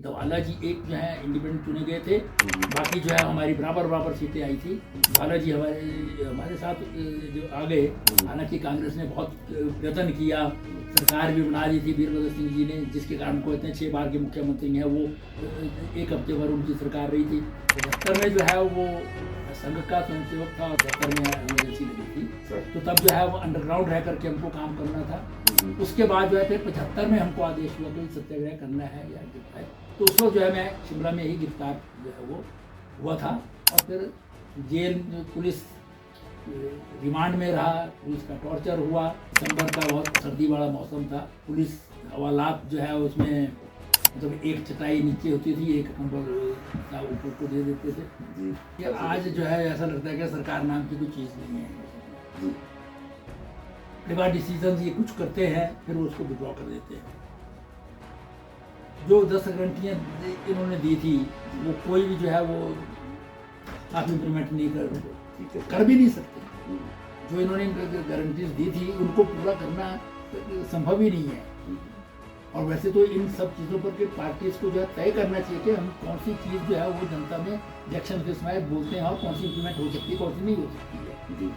धवाला जी एक जो है इंडिपेंडेंट चुने गए थे, बाकी जो है हमारी बराबर सीटें आई थी। धवाला जी हमारे साथ जो आ गए, हालांकि कांग्रेस ने बहुत प्रयत्न किया, सरकार भी बना दी थी वीरभद्र सिंह जी ने, जिसके कारण कहते हैं 6 बार के मुख्यमंत्री हैं वो। एक हफ्ते भर उनकी सरकार रही थी। 75 में जो है वो संघ का स्वयंसेवक था और 70 में एमरजेंसी लगी थी, तो तब जो है वो अंडरग्राउंड रह करके हमको काम करना था। उसके बाद जो है फिर 75 में हमको आदेश हुआ कि सत्याग्रह करना है या गिरफ्तार, तो उस वक्त जो है मैं शिमला में ही गिरफ्तार जो है वो हुआ था। और फिर जेल पुलिस रिमांड में रहा, पुलिस का टॉर्चर हुआ। दिसंबर का बहुत सर्दी वाला मौसम था, पुलिस हवालात जो है उसमें मतलब एक चटाई नीचे होती थी, एक कंबल ऊपर को दे देते थे कि आज जो है ऐसा लगता है कि सरकार नाम की कोई चीज़ नहीं है। कई बार डिसीजन ये कुछ करते हैं फिर उसको विड्रॉ कर देते हैं। जो 10 गारंटियाँ इन्होंने दी थी वो कोई भी जो है वो आप इम्प्लीमेंट नहीं कर भी नहीं सकते। जो इन्होंने गारंटीज दी थी उनको पूरा करना संभव ही नहीं है। और वैसे तो इन सब चीज़ों पर के पार्टीज को जो है तय करना चाहिए कि हम कौन सी चीज़ जो है वो जनता में इलेक्शन के समय बोलते हैं और कौन सी इम्प्लीमेंट हो सकती है, कौन सी नहीं हो सकती है।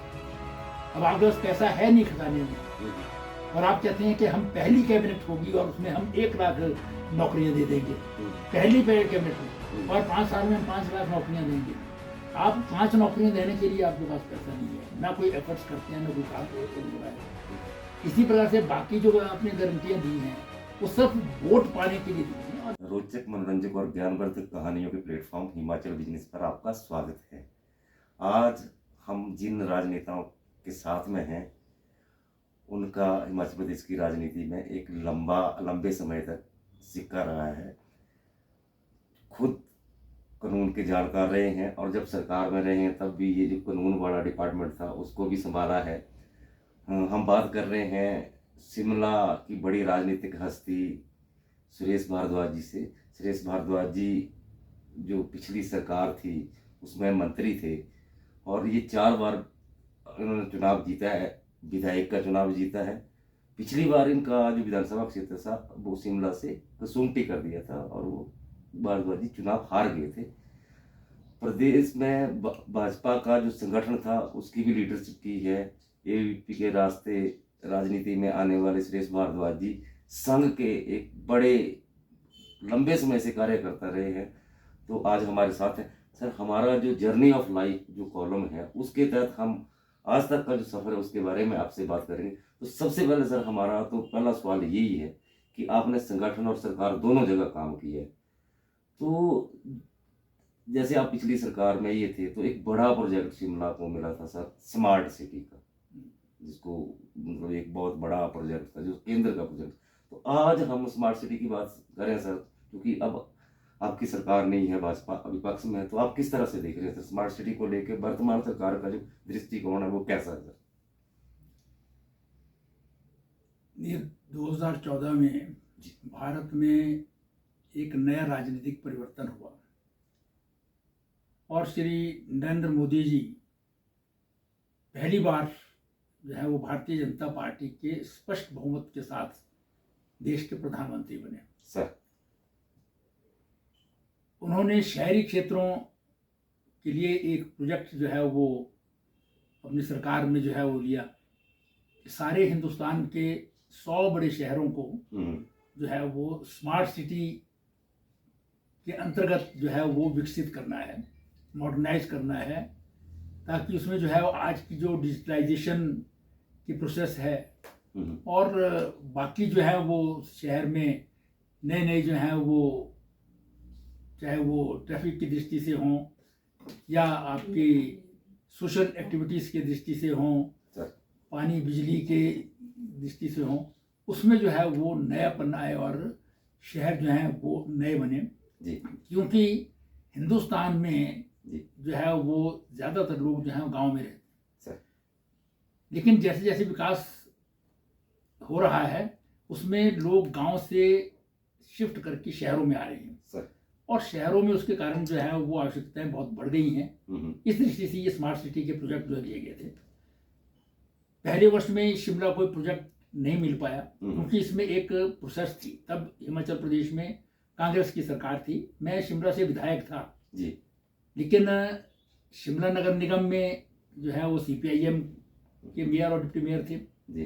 अब आपके पास पैसा है नहीं खजाने में और आप कहते हैं कि हम पहली कैबिनेट होगी और उसमें हम 1 लाख नौकरियां दे देंगे, पहली कैबिनेट में, और 5 साल में हम 5 लाख नौकरियां देंगे। आप 5 नौकरियां देने के लिए आपके पास पैसा नहीं है, ना कोई एफर्ट्स करते हैं, ना कोई काम हो रहा है। इसी प्रकार से बाकी जो आपने गारंटियां दी हैं वो सब वोट पाने के लिए दी हैं। रोचक, मनोरंजक और ज्ञानवर्धक कहानियों के प्लेटफॉर्म हिमाचल बिजनेस पर आपका स्वागत है। आज हम जिन राजनेताओं के साथ में हैं उनका हिमाचल प्रदेश की राजनीति में एक लंबे समय तक सिक्का रहा है। खुद कानून के जानकार रहे हैं और जब सरकार में रहे हैं तब भी ये जो कानून वाला डिपार्टमेंट था उसको भी संभाला है। हम बात कर रहे हैं शिमला की बड़ी राजनीतिक हस्ती सुरेश भारद्वाज जी से। सुरेश भारद्वाज जी जो पिछली सरकार थी उसमें मंत्री थे और ये 4 बार इन्होंने चुनाव जीता है, विधायक का चुनाव जीता है। पिछली बार इनका जो विधानसभा क्षेत्र था वो शिमला से कसुम्पटी कर दिया था और वो भारद्वाज जी चुनाव हार गए थे। प्रदेश में भाजपा का जो संगठन था उसकी भी लीडरशिप की है। एबीवीपी के रास्ते राजनीति में आने वाले सुरेश भारद्वाज जी संघ के एक बड़े लंबे समय से कार्य करता रहे हैं, तो आज हमारे साथ हैं। सर, हमारा जो जर्नी ऑफ लाइफ जो कॉलम है उसके तहत हम आज तक का जो सफर है उसके बारे में आपसे बात करेंगे। तो सबसे पहले सर हमारा तो पहला सवाल यही है कि आपने संगठन और सरकार दोनों जगह काम किया है, तो जैसे आप पिछली सरकार में ये थे तो एक बड़ा प्रोजेक्ट शिमला को मिला था सर, स्मार्ट सिटी का, जिसको मतलब एक बहुत बड़ा प्रोजेक्ट था जो केंद्र का प्रोजेक्ट। तो आज हम स्मार्ट सिटी की बात करें सर, क्योंकि अब आपकी सरकार नहीं है, भाजपा विपक्ष में है, तो आप किस तरह से देख रहे हैं सर स्मार्ट सिटी को लेकर वर्तमान सरकार का जो दृष्टिकोण है वो कैसा है सर? ये 2014 में भारत में एक नया राजनीतिक परिवर्तन हुआ और श्री नरेंद्र मोदी जी पहली बार जो है वो भारतीय जनता पार्टी के स्पष्ट बहुमत के साथ देश के प्रधानमंत्री बने। सर, उन्होंने शहरी क्षेत्रों के लिए एक प्रोजेक्ट जो है वो अपनी सरकार में जो है वो लिया, सारे हिंदुस्तान के 100 बड़े शहरों को जो है वो स्मार्ट सिटी के अंतर्गत जो है वो विकसित करना है, मॉडर्नाइज करना है, ताकि उसमें जो है वो आज की जो डिजिटलाइजेशन की प्रोसेस है और बाकी जो है वो शहर में नए जो हैं वो चाहे वो ट्रैफिक की दृष्टि से हों या आपकी सोशल एक्टिविटीज़ की दृष्टि से हों, पानी बिजली के दृष्टि से हों, उसमें जो है वो नयापन आए और शहर जो हैं वो नए बने। क्योंकि हिंदुस्तान में जो है वो ज़्यादातर लोग जो हैं गांव में रहते हैं, लेकिन जैसे जैसे विकास हो रहा है उसमें लोग गांव से शिफ्ट करके शहरों में आ रहे हैं और शहरों में उसके कारण जो है वो आवश्यकताएं बहुत बढ़ गई हैं। इस दृष्टि से ये स्मार्ट सिटी के प्रोजेक्ट जो लिए गए थे। पहले वर्ष में शिमला कोई प्रोजेक्ट नहीं मिल पाया क्योंकि इसमें एक प्रोसेस थी। तब हिमाचल प्रदेश में कांग्रेस की सरकार थी, मैं शिमला से विधायक था, जी लेकिन शिमला नगर निगम में जो है वो सीपीआईएम के मेयर और डिप्टी मेयर थे, जी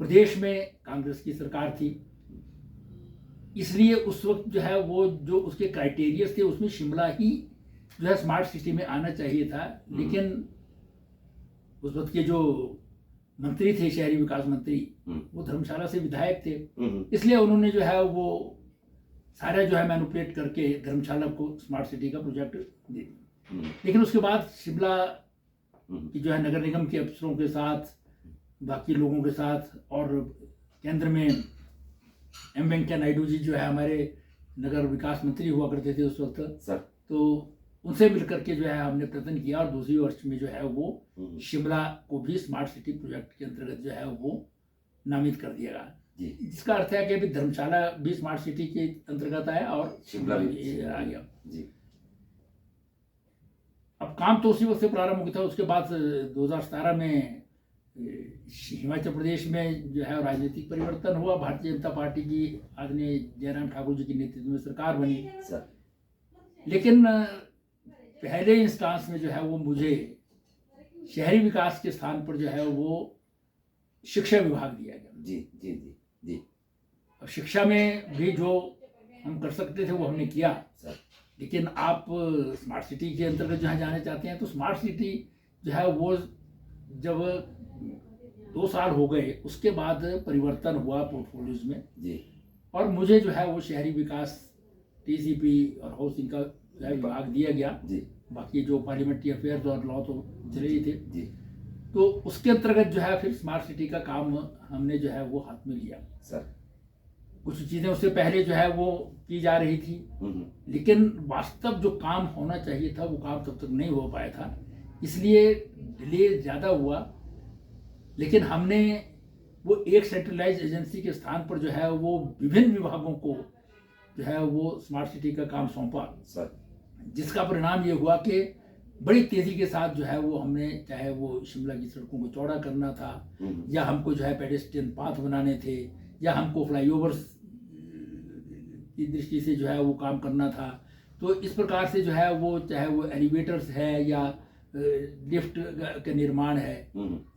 प्रदेश में कांग्रेस की सरकार थी, इसलिए उस वक्त जो है वो जो उसके क्राइटेरिया थे उसमें शिमला ही जो है स्मार्ट सिटी में आना चाहिए था। लेकिन उस वक्त के जो मंत्री थे, शहरी विकास मंत्री, वो धर्मशाला से विधायक थे, इसलिए उन्होंने जो है वो सारा जो है मैनिपुलेट करके धर्मशाला को स्मार्ट सिटी का प्रोजेक्ट दे दिया। लेकिन उसके बाद शिमला की जो है नगर निगम के अफसरों के साथ, बाकी लोगों के साथ, और केंद्र में एम वेंकैया नायडू जी जो है हमारे नगर विकास मंत्री हुआ करते थे उस वक्त सर, तो उनसे मिलकर के जो है हमने प्रयत्न किया और दूसरी वर्ष में जो है वो शिमला को भी स्मार्ट सिटी प्रोजेक्ट के अंतर्गत जो है वो नामित कर दिया गया, जिसका अर्थ है कि अभी धर्मशाला भी स्मार्ट सिटी के अंतर्गत आया और शिमला भी आ गया। जी अब काम तो उसी वक्त से प्रारंभ हो गया था। उसके बाद 2017 में हिमाचल प्रदेश में जो है राजनीतिक परिवर्तन हुआ, भारतीय जनता पार्टी की आदरणीय जयराम ठाकुर जी के नेतृत्व में सरकार बनी सर। लेकिन पहले इंस्टांस में जो है वो मुझे शहरी विकास के स्थान पर जो है वो शिक्षा विभाग दिया गया। जी जी जी जी। अब शिक्षा में भी जो हम कर सकते थे वो हमने किया सर। लेकिन आप स्मार्ट सिटी के अंतर्गत जहाँ जाने चाहते हैं तो स्मार्ट सिटी जो है वो जब 2 साल हो गए उसके बाद परिवर्तन हुआ पोर्टफोलियोज में जी, और मुझे जो है वो शहरी विकास टीसीपी और हाउसिंग का विभाग दिया गया जी। बाकी जो पार्लियामेंट्री अफेयर्स और लॉ तो चले ही थे जी। तो उसके अंतर्गत जो है फिर स्मार्ट सिटी का काम हमने जो है वो हाथ में लिया। सर, कुछ चीज़ें उससे पहले जो है वो की जा रही थी लेकिन वास्तव जो काम होना चाहिए था वो काम तब तक नहीं हो पाया था, इसलिए डिले ज़्यादा हुआ। लेकिन हमने वो एक सेंट्रलाइज एजेंसी के स्थान पर जो है वो विभिन्न विभागों को जो है वो स्मार्ट सिटी का काम सौंपा सर, जिसका परिणाम ये हुआ कि बड़ी तेज़ी के साथ जो है वो हमने, चाहे वो शिमला की सड़कों को चौड़ा करना था या हमको जो है पेडेस्ट्रियन पाथ बनाने थे या हमको फ्लाईओवर्स की दृष्टि से जो है वो काम करना था, तो इस प्रकार से जो है वो चाहे वो एलिवेटर्स है या लिफ्ट का निर्माण है,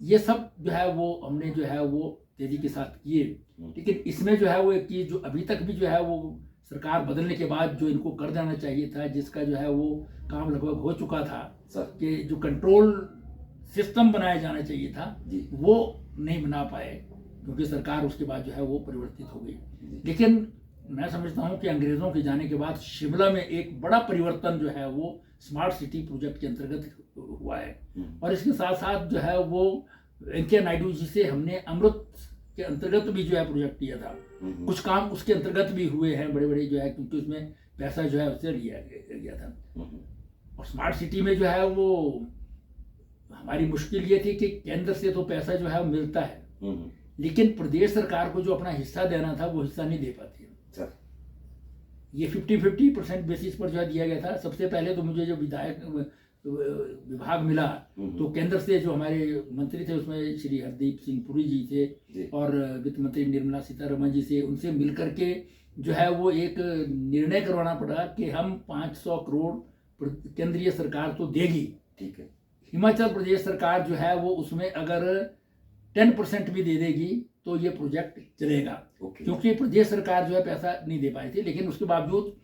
ये सब जो है वो हमने जो है वो तेज़ी के साथ किए। लेकिन इसमें जो है वो एक चीज़ जो अभी तक भी जो है वो सरकार बदलने के बाद जो इनको कर देना चाहिए था, जिसका जो है वो काम लगभग हो चुका था कि जो कंट्रोल सिस्टम बनाया जाना चाहिए था वो नहीं बना पाए क्योंकि सरकार उसके बाद जो है वो परिवर्तित हो गई। लेकिन मैं समझता हूँ कि अंग्रेज़ों के जाने के बाद शिमला में एक बड़ा परिवर्तन जो है वो स्मार्ट सिटी प्रोजेक्ट के अंतर्गत हुआ है और इसके साथ साथ जो है वो वेंकैया नायडू जी से हमने अमृत के अंतर्गत भी जो है प्रोजेक्ट किया था। कुछ काम उसके अंतर्गत भी हुए हैं बड़े बड़े जो है क्योंकि उसमें पैसा जो है उससे लिया गया था। और स्मार्ट सिटी में जो है वो हमारी मुश्किल ये थी कि केंद्र से तो पैसा जो है वो मिलता है लेकिन प्रदेश सरकार को जो अपना हिस्सा देना था वो हिस्सा नहीं दे पाती है। ये 50-50% बेसिस पर जो है दिया गया था। सबसे पहले तो मुझे जो विधायक विभाग मिला तो केंद्र से जो हमारे मंत्री थे उसमें श्री हरदीप सिंह पुरी जी थे और वित्त मंत्री निर्मला सीतारमण जी से, उनसे मिलकर के जो है वो एक निर्णय करवाना पड़ा कि हम 500 करोड़ केंद्रीय सरकार तो देगी, ठीक है, हिमाचल प्रदेश सरकार जो है वो उसमें अगर 10% भी दे देगी तो ये प्रोजेक्ट चलेगा। क्योंकि प्रदेश सरकार जो है पैसा नहीं दे पाई थी लेकिन उसके बावजूद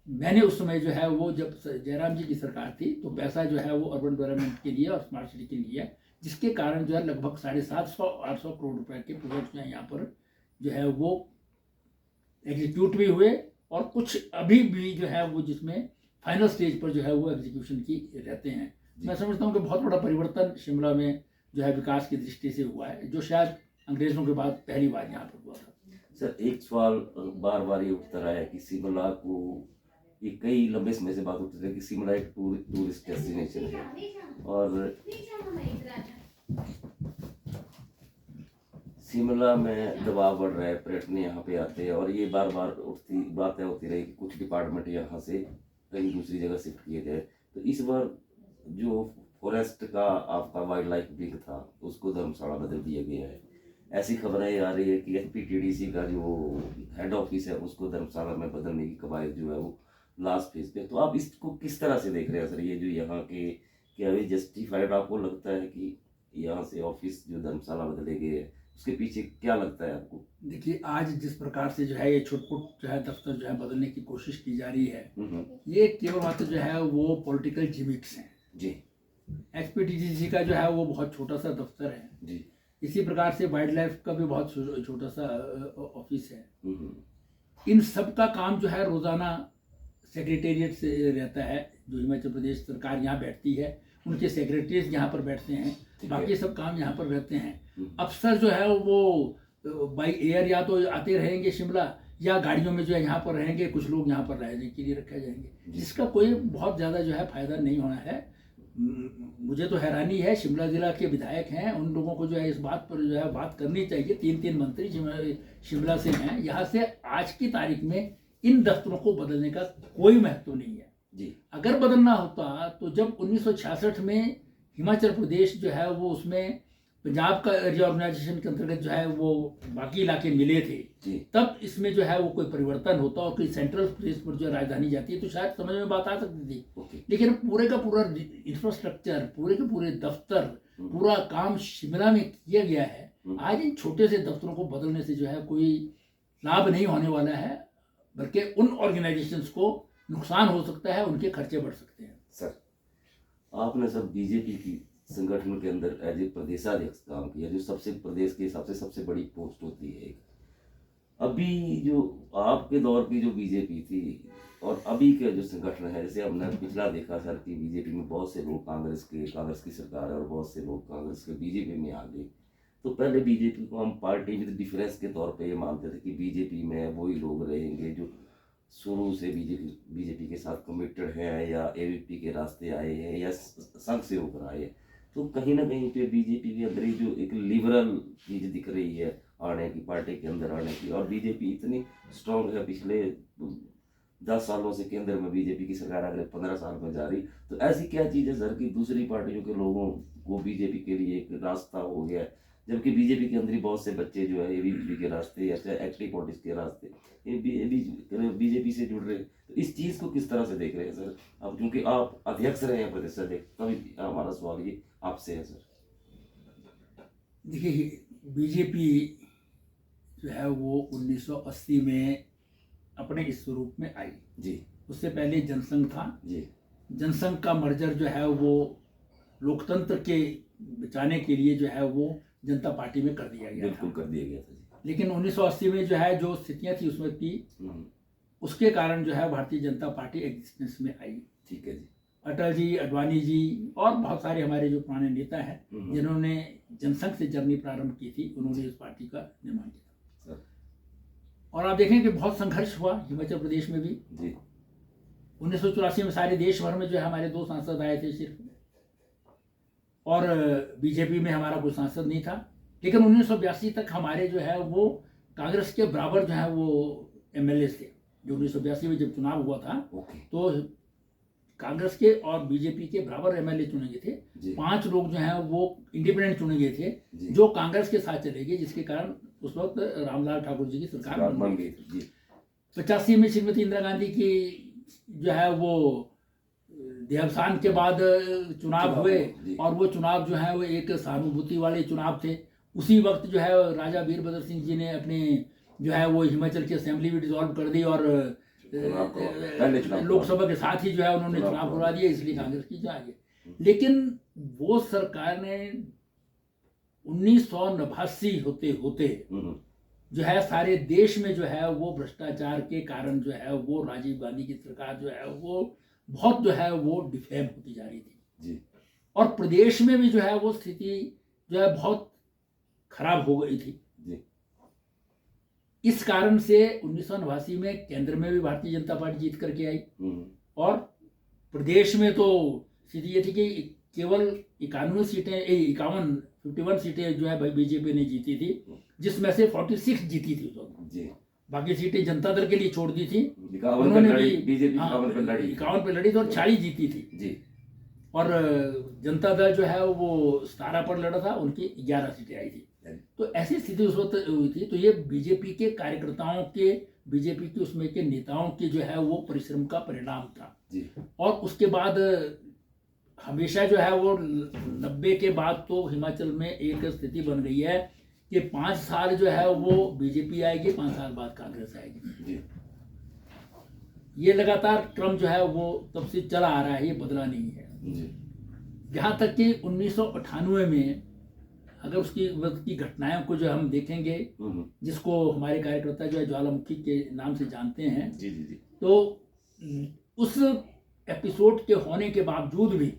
मैंने उस समय जो है वो जब जयराम जी की सरकार थी तो पैसा जो है वो अर्बन डेवलपमेंट के लिए और स्मार्ट सिटी के लिए, जिसके कारण जो है लगभग 750-800 करोड़ रुपए के प्रोजेक्ट जो है यहाँ पर जो है वो एग्जीक्यूट भी हुए और कुछ अभी भी जो है वो जिसमें फाइनल स्टेज पर जो है वो एग्जीक्यूशन की रहते हैं। मैं समझता हूँ कि बहुत बड़ा परिवर्तन शिमला में जो है विकास की दृष्टि से हुआ है जो शायद अंग्रेजों के बाद पहली बार यहाँ पर हुआ था। सर, एक सवाल बार बार ये उठता रहा है कि शिमला को, ये कई लंबे समय से बात उठ रही है कि शिमला एक टूरिस्ट डेस्टिनेशन है और शिमला में दबाव बढ़ रहा है, पर्यटन यहाँ पे आते हैं और ये बार बार उठती बातें होती रही कि कुछ डिपार्टमेंट यहाँ से कहीं दूसरी जगह शिफ्ट किए जाए। तो इस बार जो फॉरेस्ट का आपका वाइल्ड लाइफ विंग था उसको धर्मशाला बदल दिया गया है, ऐसी खबरें आ रही है कि एचपीटीडीसी का जो हेड ऑफिस है उसको धर्मशाला में बदलने की कवायद जो है वो लास्ट फेज पे। तो आप इसको किस तरह से देख रहे हैं सर, ये जो यहाँ के क्या ये जस्टिफाइड आपको लगता है कि यहाँ से ऑफिस जो धर्मशाला बदले गए हैं, उसके पीछे क्या लगता है आपको? देखिए, आज जिस प्रकार से जो है ये छुटपुट जो है दफ्तर जो है बदलने की कोशिश की जा रही है, ये केवल मात्र जो है वो पॉलिटिकल जिमिक्स हैं जी। एचपीटीसी का जो है वो बहुत छोटा सा दफ्तर है जी। इसी प्रकार से वाइल्ड लाइफ का भी बहुत छोटा सा ऑफिस है। इन सब का काम जो है रोजाना सेक्रेटेरिएट से रहता है। जो हिमाचल प्रदेश सरकार यहाँ बैठती है उनके सेक्रेटरीज यहाँ पर बैठते हैं, बाकी सब काम यहाँ पर रहते हैं। अफसर जो है वो बाई एयर या तो आते रहेंगे शिमला, या गाड़ियों में जो है यहाँ पर रहेंगे, कुछ लोग यहाँ पर रहने के लिए रखे जाएंगे, जिसका कोई बहुत ज़्यादा जो है फायदा नहीं होना है। मुझे तो हैरानी है, शिमला जिला के विधायक हैं, उन लोगों को जो है इस बात पर जो है बात करनी चाहिए। 3 मंत्री शिमला से हैं। यहाँ से आज की तारीख में इन दफ्तरों को बदलने का कोई महत्व नहीं है जी। अगर बदलना होता तो जब 1966 में हिमाचल प्रदेश जो है वो उसमें पंजाब का रिऑर्गेनाइजेशन के अंतर्गत जो है वो बाकी इलाके मिले थे, तब इसमें जो है वो कोई परिवर्तन होता और कोई सेंट्रल प्लेस पर जो राजधानी जाती है तो शायद समझ में बात आ सकती थी। लेकिन पूरे का पूरा इंफ्रास्ट्रक्चर, पूरे के पूरे दफ्तर, पूरा काम शिमला में किया गया है। आज इन छोटे से दफ्तरों को बदलने से जो है कोई लाभ नहीं होने वाला है, बल्कि उन ऑर्गेनाइजेशंस को नुकसान हो सकता है, उनके खर्चे बढ़ सकते हैं। सर, आपने सर बीजेपी की संगठन के अंदर एज ए प्रदेशाध्यक्ष काम किया, जो सबसे प्रदेश के हिसाब से सबसे बड़ी पोस्ट होती है एक। अभी जो आपके दौर की जो बीजेपी थी और अभी के जो संगठन है, जैसे हमने पिछला देखा सर कि बीजेपी में बहुत से लोग कांग्रेस की सरकार है और बहुत से लोग कांग्रेस के बीजेपी में आ गए। तो पहले बीजेपी को हम पार्टी विद डिफरेंस के तौर पे ये मानते थे कि बीजेपी में वही लोग रहेंगे जो शुरू से बीजेपी के साथ कमिटेड है, या एबीपी के रास्ते आए हैं, या संघ से होकर आए हैं। तो कहीं ना कहीं पे बीजेपी के अंदर ही जो एक लिबरल चीज दिख रही है आने की, पार्टी के अंदर आने की, और बीजेपी इतनी स्ट्रांग है, पिछले 10 सालों से केंद्र में बीजेपी की सरकार अगले 15 साल में जा रही। तो ऐसी क्या चीज है सर कि दूसरी पार्टियों के लोगों को बीजेपी के लिए एक रास्ता हो गया, जबकि बीजेपी के अंदर ही बहुत से बच्चे जो है एबीपी के रास्ते या चाहे एक्टिव पॉलिटिक्स के रास्ते बीजेपी से जुड़ रहे। तो इस चीज को किस तरह से देख रहे हैं सर अब, क्योंकि आप अध्यक्ष रहे हैं प्रदेश अध्यक्ष, तभी हमारा सवाल ये आपसे है सर। देखिए, बीजेपी जो है वो 1980 में अपने इस स्वरूप में आई जी। उससे पहले जनसंघ था जी। जनसंघ का मर्जर जो है वो लोकतंत्र के बचाने के लिए जो है वो जनता पार्टी में कर दिया गया, बिल्कुल कर दिया गया था जी। लेकिन 1980 में जो है जो स्थितियां थी उसमें की, उसके कारण जो है भारतीय जनता पार्टी एग्जिस्टेंस में आई। ठीक है जी। अटल जी, अडवाणी जी और बहुत सारे हमारे जो पुराने नेता हैं जिन्होंने जनसंघ से जर्नी प्रारंभ की थी, उन्होंने इस पार्टी का निर्माण किया। और आप देखें कि बहुत संघर्ष हुआ हिमाचल प्रदेश में भी जी। 1984 में सारे देश भर में जो है हमारे 2 सांसद आए थे सिर्फ, और बीजेपी में हमारा कोई सांसद नहीं था। लेकिन 1982 तक हमारे जो है वो कांग्रेस के बराबर जो है वो एमएलए थे। जो 1982 में जब चुनाव हुआ था तो कांग्रेस के और बीजेपी के बराबर एमएलए चुने गए थे। 5 लोग जो हैं वो इंडिपेंडेंट चुने गए थे जो कांग्रेस के साथ चले गए, जिसके कारण उस वक्त रामलाल ठाकुर जी की सरकार बन गई थी। 85 में श्रीमती इंदिरा गांधी की जो है वो देहावसान के बाद चुनाव हुए, और वो चुनाव जो है वो एक सहानुभूति वाले चुनाव थे। उसी वक्त जो है राजा वीरभद्र सिंह जी ने अपने जो है वो हिमाचल की असेंबली भी डिसॉल्व कर दी, और लोकसभा के साथ ही जो है उन्होंने चुनाव करवा दिया, इसलिए कांग्रेस की जा गई। लेकिन वो सरकार ने 1989 होते होते जो है सारे देश में जो है वो भ्रष्टाचार के कारण जो है वो राजीव गांधी की सरकार जो है वो बहुत जो है वो डिफेम होती जा रही थी जी। और प्रदेश में भी जो है वो स्थिति जो है बहुत खराब हो गई थी जी। इस कारण से 1989 में केंद्र में भी भारतीय जनता पार्टी जीत करके आई, और प्रदेश में तो स्थिति ये थी कि केवल 51 सीटें जो है भाई बीजेपी ने जीती थी, जिसमें से 46 जीती थी जी। बाकी सीटें जनता दल के लिए छोड़ दी थी, उन्होंने भी बीजेपी 51 पे लड़ी थी और 40 जीती थी जी। और जनता दल जो है वो 17 पर लड़ा था, उनकी 11 सीटें आई थी। तो ऐसी स्थिति उस वक्त हुई थी। तो ये बीजेपी के कार्यकर्ताओं के, बीजेपी के उसमें के नेताओं के जो है वो परिश्रम का परिणाम था जी। और उसके बाद हमेशा जो है वो 90 के बाद तो हिमाचल में एक स्थिति बन गई है कि 5 साल जो है वो बीजेपी आएगी, 5 साल बाद कांग्रेस आएगी जी। ये लगातार क्रम जो है वो तब से चला आ रहा है, ये बदला नहीं है जी। यहाँ तक कि 1998 में अगर उसकी वक्त की घटनाओं को जो हम देखेंगे, जिसको हमारे कार्यकर्ता जो है ज्वालामुखी के नाम से जानते हैं, जी जी जी। तो उस एपिसोड के होने के बावजूद भी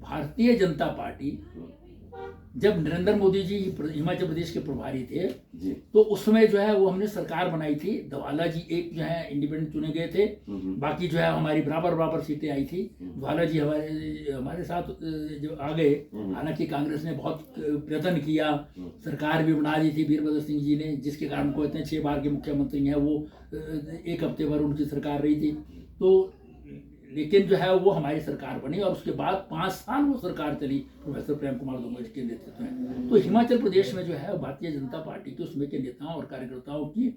भारतीय जनता पार्टी, जब नरेंद्र मोदी जी हिमाचल प्रदेश के प्रभारी थे जी। तो उसमें जो है वो हमने सरकार बनाई थी। धवाला जी एक जो है इंडिपेंडेंट चुने गए थे, बाकी जो है हमारी बराबर सीटें आई थी। धवाला जी हमारे साथ जो आ गए, हालांकि कांग्रेस ने बहुत प्रयत्न किया, सरकार भी बना दी थी वीरभद्र सिंह जी ने, जिसके कारण को इतने 6 बार के मुख्यमंत्री हैं वो, 1 हफ्ते भर उनकी सरकार रही थी। तो लेकिन जो है वो हमारी सरकार बनी और उसके बाद 5 साल वो सरकार चली प्रोफेसर प्रेम कुमार धूमल के नेतृत्व में। तो हिमाचल प्रदेश में जो है भारतीय जनता पार्टी के उसमें के नेताओं और कार्यकर्ताओं की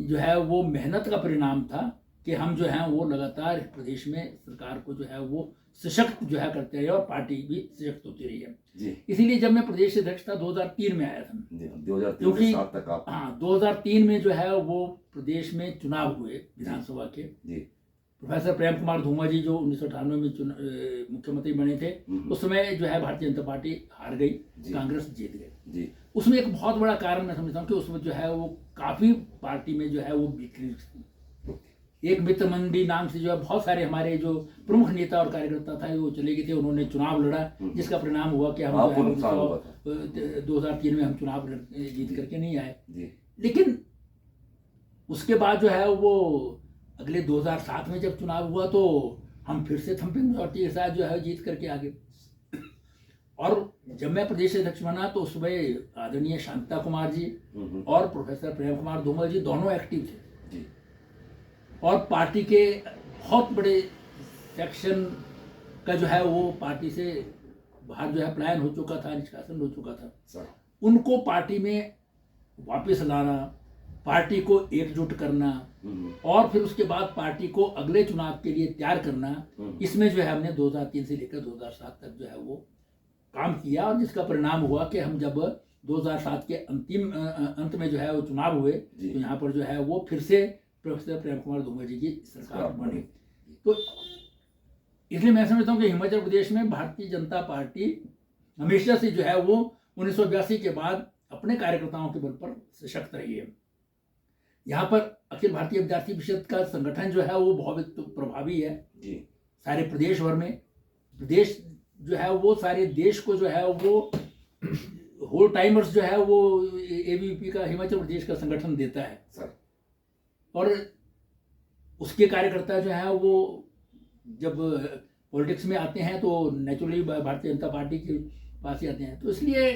जो है वो मेहनत का परिणाम था कि हम जो है वो लगातार प्रदेश में सरकार को जो है वो सशक्त जो है करते रहे और पार्टी भी सशक्त होती रही है। इसीलिए जब मैं प्रदेश अध्यक्ष था 2003 में आया था, 2003 से 7 तक आप। हाँ, 2003 में जो है वो प्रदेश में चुनाव हुए विधानसभा के। प्रोफेसर प्रेम कुमार धूमल जी जो 1998 में मुख्यमंत्री बने थे, उस समय जो है भारतीय जनता पार्टी हार गई, कांग्रेस जीत गई। उसमें एक बहुत बड़ा कारण मैं समझता हूँ कि उसमें जो है वो काफी पार्टी में जो है वो बिखरी, एक मित्र मंडी नाम से जो है बहुत सारे हमारे जो प्रमुख नेता और कार्यकर्ता था वो चले गए थे। उन्होंने चुनाव लड़ा, जिसका परिणाम हुआ कि हम 2003 में हम चुनाव जीत करके नहीं आए। लेकिन उसके बाद जो है वो अगले 2007 में जब चुनाव हुआ तो हम फिर से थम्पिंग मेजॉरिटी के साथ जो है जीत करके आ गए। और जब मैं प्रदेश अध्यक्ष बना तो उसमें आदरणीय शांता कुमार जी और प्रोफेसर प्रेम कुमार धूमल जी दोनों एक्टिव थे और पार्टी के बहुत बड़े सेक्शन का जो है वो पार्टी से बाहर जो है पलायन हो चुका था, निष्कासन हो चुका था। उनको पार्टी में वापस लाना, पार्टी को एकजुट करना और फिर उसके बाद पार्टी को अगले चुनाव के लिए तैयार करना, इसमें जो है हमने 2003 से लेकर 2007 तक जो है वो काम किया और जिसका परिणाम हुआ कि हम जब 2007 के अंतिम अंत में जो है वो चुनाव हुए तो यहाँ पर जो है वो फिर से प्रोफेसर प्रेम कुमार धूमल जी की सरकार बनी। तो इसलिए मैं समझता हूँ कि हिमाचल प्रदेश में भारतीय जनता पार्टी हमेशा से जो है वो 1982 के बाद अपने कार्यकर्ताओं के बल पर सशक्त रही है। यहाँ पर अखिल भारतीय विद्यार्थी परिषद का संगठन जो है वो बहुत प्रभावी है सारे प्रदेश भर में। प्रदेश जो है वो सारे देश को जो है वो होल टाइमर्स जो है वो एबीवीपी का हिमाचल प्रदेश का संगठन देता है सर। और उसके कार्यकर्ता जो है वो जब पॉलिटिक्स में आते हैं तो नेचुरली भारतीय जनता पार्टी के पास ही आते हैं। तो इसलिए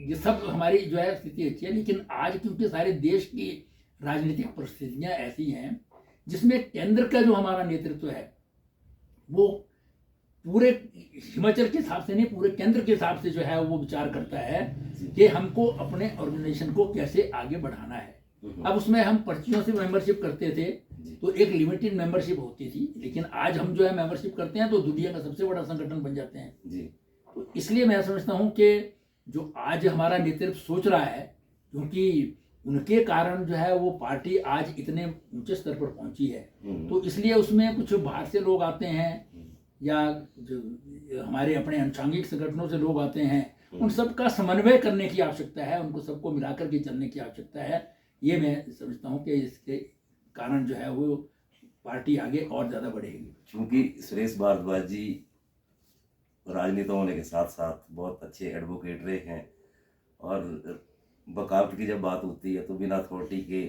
ये सब हमारी जो है स्थिति अच्छी है। लेकिन आज क्योंकि सारे देश की राजनीतिक परिस्थितियां ऐसी हैं जिसमें केंद्र का जो हमारा नेतृत्व है वो पूरे हिमाचल के हिसाब से नहीं, पूरे केंद्र के हिसाब से जो है वो विचार करता है कि हमको अपने ऑर्गेनाइजेशन को कैसे आगे बढ़ाना है। अब उसमें हम पर्चियों से मेंबरशिप करते थे तो एक लिमिटेड मेंबरशिप होती थी, लेकिन आज हम जो है मेंबरशिप करते हैं तो दुनिया का सबसे बड़ा संगठन बन जाते हैं। तो इसलिए मैं समझता हूँ कि जो आज हमारा नेतृत्व सोच रहा है, क्योंकि उनके कारण जो है वो पार्टी आज इतने ऊंचे स्तर पर पहुंची है, तो इसलिए उसमें कुछ बाहर से लोग आते हैं या जो हमारे अपने अनुषंगिक संगठनों से लोग आते हैं, उन सब का समन्वय करने की आवश्यकता है, उनको सबको मिलाकर के चलने की आवश्यकता है। ये मैं समझता हूँ कि इसके कारण जो है वो पार्टी आगे और ज़्यादा बढ़ेगी। क्योंकि सुरेश भारद्वाज जी राजनेता होने के साथ साथ बहुत अच्छे एडवोकेट रहे हैं और बकावट की जब बात होती है तो बिना अथॉरिटी के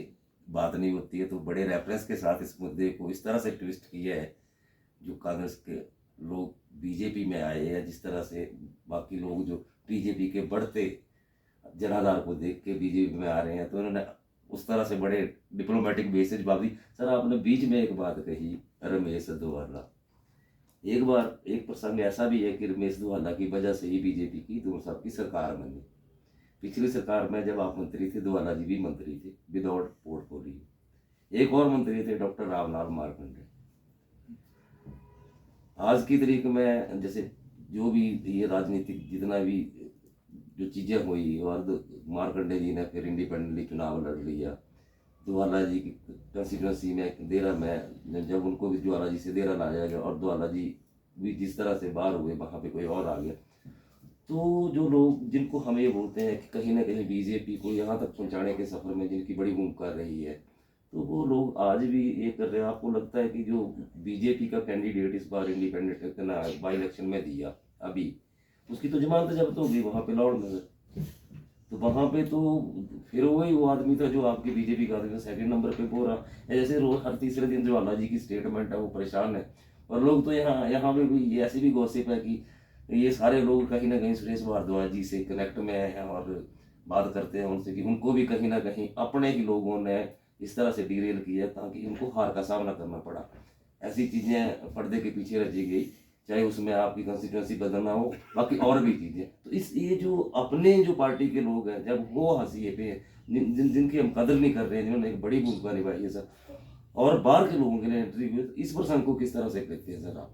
बात नहीं होती है। तो बड़े रेफरेंस के साथ इस मुद्दे को इस तरह से ट्विस्ट किया है, जो कांग्रेस के लोग बीजेपी में आए हैं, जिस तरह से बाकी लोग जो बीजेपी के बढ़ते जनाधार को देख के बीजेपी में आ रहे हैं, तो उन्होंने उस तरह से बड़े डिप्लोमेटिक बेसिस बात दी। सर आपने बीच में एक बात कही रमेश धवाला, एक बार एक प्रसंग ऐसा भी है कि रमेश धवाला की वजह से ही बीजेपी की 2 साल की सरकार बनी। पिछली सरकार में जब आप मंत्री थे, दवाला जी भी मंत्री थे विदाउट पोर्टफोलियो। एक और मंत्री थे डॉक्टर रामलाल मारकंडे। आज की तारीख में जैसे जो भी ये राजनीतिक जितना भी जो चीजें हुई, और मारकंडे जी ने फिर इंडिपेंडेंटली चुनाव लड़ लिया। दवाला जी की कंस्टिट्यूंसी में देरा में जब उनको भी ज्वाला जी से देरा लाया गया और ज्वाला जी भी जिस तरह से बाहर हुए, वहां पे कोई और आ गया। तो जो लोग जिनको हम ये बोलते हैं कि कहीं ना कहीं बीजेपी को यहाँ तक पहुंचाने के सफर में जिनकी बड़ी भूमिका रही है, तो वो लोग आज भी ये कर रहे हैं। आपको लगता है कि जो बीजेपी का कैंडिडेट इस बार इंडिपेंडेंट बाई इलेक्शन में दिया अभी, उसकी तो जमानत जब्त होगी वहाँ पे लाहौर में, तो वहाँ पे तो फिर वही वो आदमी था जो आपकी बीजेपी का आदमी सेकंड नंबर पे बोल रहा है। जैसे रोज हर तीसरे दिन ज्वाला जी की स्टेटमेंट है वो परेशान है, और लोग तो यहाँ पे भी ये ऐसी भी गॉसिप है कि ये सारे लोग कहीं ना कहीं सुरेश भारद्वाज जी से कनेक्ट में हैं और बात करते हैं उनसे कि उनको भी कहीं ना कहीं अपने ही लोगों ने इस तरह से डीरेल किया ताकि उनको हार का सामना करना पड़ा। ऐसी चीजें पर्दे के पीछे रची गई, चाहे उसमें आपकी कंस्टिट्यूंसी बदलना हो, बाकी और भी चीजें। तो इस ये जो अपने जो पार्टी के लोग हैं, जब वो हाशिए पे जिनकी हम कदर नहीं कर रहे हैं, जिन्होंने एक बड़ी भूमिका निभाई है सर, और बाहर के लोगों के लिए एंट्री हुई, इस प्रसंग को किस तरह से देखते हैं सर आप?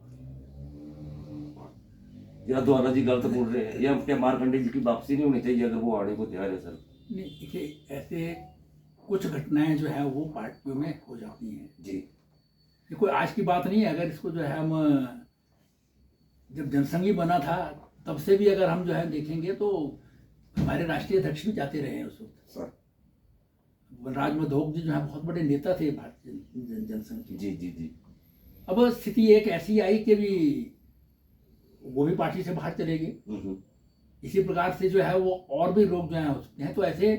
या द्वारा जी गलत बोल रहे हैं, या क्या मारकंडे जी की वापसी नहीं होनी चाहिए अगर वो आने को तैयार है सर? नहीं, देखिए ऐसे कुछ घटनाएं जो है वो पार्टियों में हो जाती हैं जी। ये कोई आज की बात नहीं है। अगर इसको जो है हम जब जनसंघी बना था तब से भी अगर हम जो है देखेंगे तो हमारे राष्ट्रीय अध्यक्ष भी जाते रहे हैं उस वक्त सर बलराज माधोक जी जो है बहुत बड़े नेता थे भारतीय जनसंघ के। जी जी जी। अब स्थिति एक ऐसी आई कि भी वो भी पार्टी से बाहर चले गए। इसी प्रकार से जो है वो और भी लोग जो है हो सकते हैं। तो ऐसे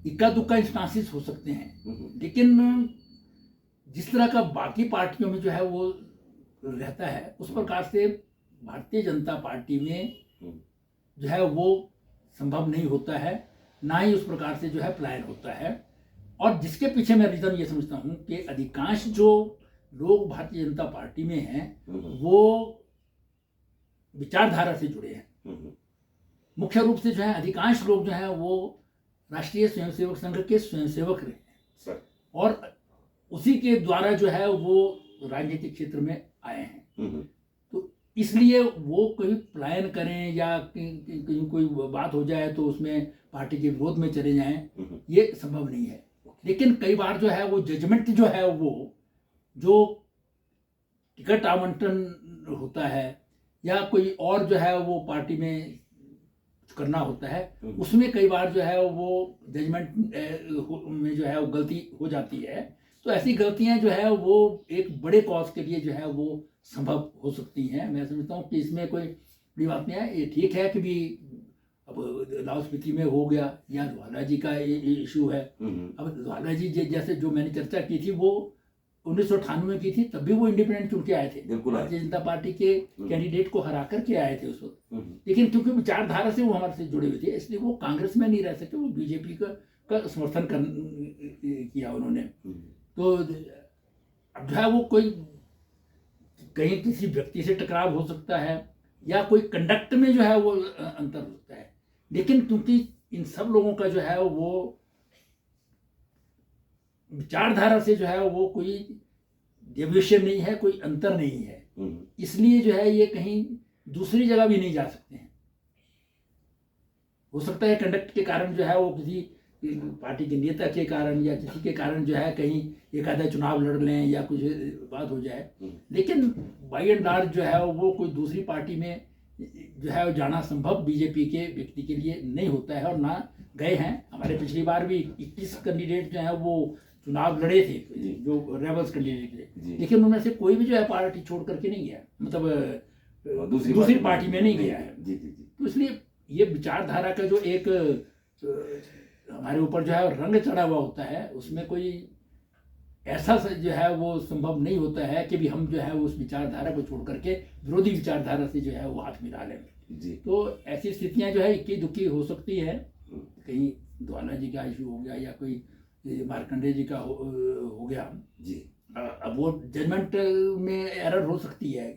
इक्का दुक्का इंस्टांसिस हो सकते हैं, लेकिन जिस तरह का बाकी पार्टियों में जो है वो रहता है उस प्रकार से भारतीय जनता पार्टी में जो है वो संभव नहीं होता है, ना ही उस प्रकार से जो है प्लान होता है। और जिसके पीछे मैं रीजन ये समझता हूँ कि अधिकांश जो लोग भारतीय जनता पार्टी में हैं वो विचारधारा से जुड़े हैं। मुख्य रूप से जो है अधिकांश लोग जो है वो राष्ट्रीय स्वयंसेवक संघ के स्वयंसेवक रहे हैं और उसी के द्वारा जो है वो राजनीतिक क्षेत्र में आए हैं। तो इसलिए वो कोई प्लान करें या कहीं कोई बात हो जाए तो उसमें पार्टी के विरोध में चले जाएं, ये संभव नहीं है। लेकिन कई बार जो है वो जजमेंट जो है वो जो टिकट आवंटन होता है या कोई और जो है वो पार्टी में करना होता है, उसमें कई बार जो है वो जजमेंट में जो है वो गलती हो जाती है। तो ऐसी गलतियां जो है वो एक बड़े कॉज के लिए जो है वो संभव हो सकती हैं। मैं समझता हूँ कि इसमें कोई बड़ी बात नहीं है। ये ठीक है कि भी अब लाहौल स्पीति में हो गया या ज्वाला जी का इशू है। अब ज्वाला जी जैसे जो मैंने चर्चा की थी वो 1998 में की थी, तब भी वो इंडिपेंडेंट चुन के आए थे, भारतीय जनता पार्टी के कैंडिडेट को हरा करके आए थे उस वक्त। लेकिन क्योंकि विचारधारा से वो हमारे से जुड़े हुए थे इसलिए वो कांग्रेस में नहीं रह सके, वो बीजेपी का समर्थन किया उन्होंने। तो अब जो है वो कोई कहीं किसी व्यक्ति से टकराव हो सकता है या कोई कंडक्ट में जो है वो अंतर हो सकता है, लेकिन क्योंकि इन सब लोगों का जो है वो विचारधारा से जो है वो कोई डेविएशन नहीं है, कोई अंतर नहीं है, इसलिए जो है ये कहीं दूसरी जगह भी नहीं जा सकते हैं। हो सकता है कंडक्ट के कारण जो है वो किसी पार्टी के नेता के कारण या किसी के कारण जो है कहीं एक आधा चुनाव लड़ लें या कुछ बात हो जाए, लेकिन बाई एंड लार्ज जो है वो कोई दूसरी पार्टी में जो है जाना संभव बीजेपी के व्यक्ति के लिए नहीं होता है और ना गए हैं। हमारे पिछली बार भी 21 कैंडिडेट जो है वो चुनाव लड़े थे जो रेबल्स कैंडिडेट थे, लेकिन उनमें से कोई भी जो है पार्टी छोड़ करके नहीं गया, मतलब दूसरी पार्टी में नहीं गया है। तो इसलिए ये विचारधारा का जो एक हमारे ऊपर जो है रंग चढ़ा हुआ होता है उसमें कोई ऐसा जो है वो संभव नहीं होता है कि भी हम जो है उस विचारधारा को छोड़ करके विरोधी विचारधारा से जो है वो हाथ मिला लें। तो ऐसी स्थितियां जो है इक्की दुक्की हो सकती है, कहीं ज्वाला जी का इशू हो गया या कोई मारकंडे जी का हो गया जी। अब वो जजमेंट में एरर हो सकती है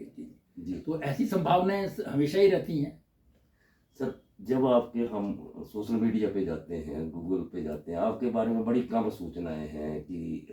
जी, तो ऐसी संभावनाएं हमेशा ही रहती हैं। सर जब आपके हम सोशल मीडिया पे जाते हैं, गूगल पे जाते हैं, आपके बारे में बड़ी कम सूचनाएं हैं कि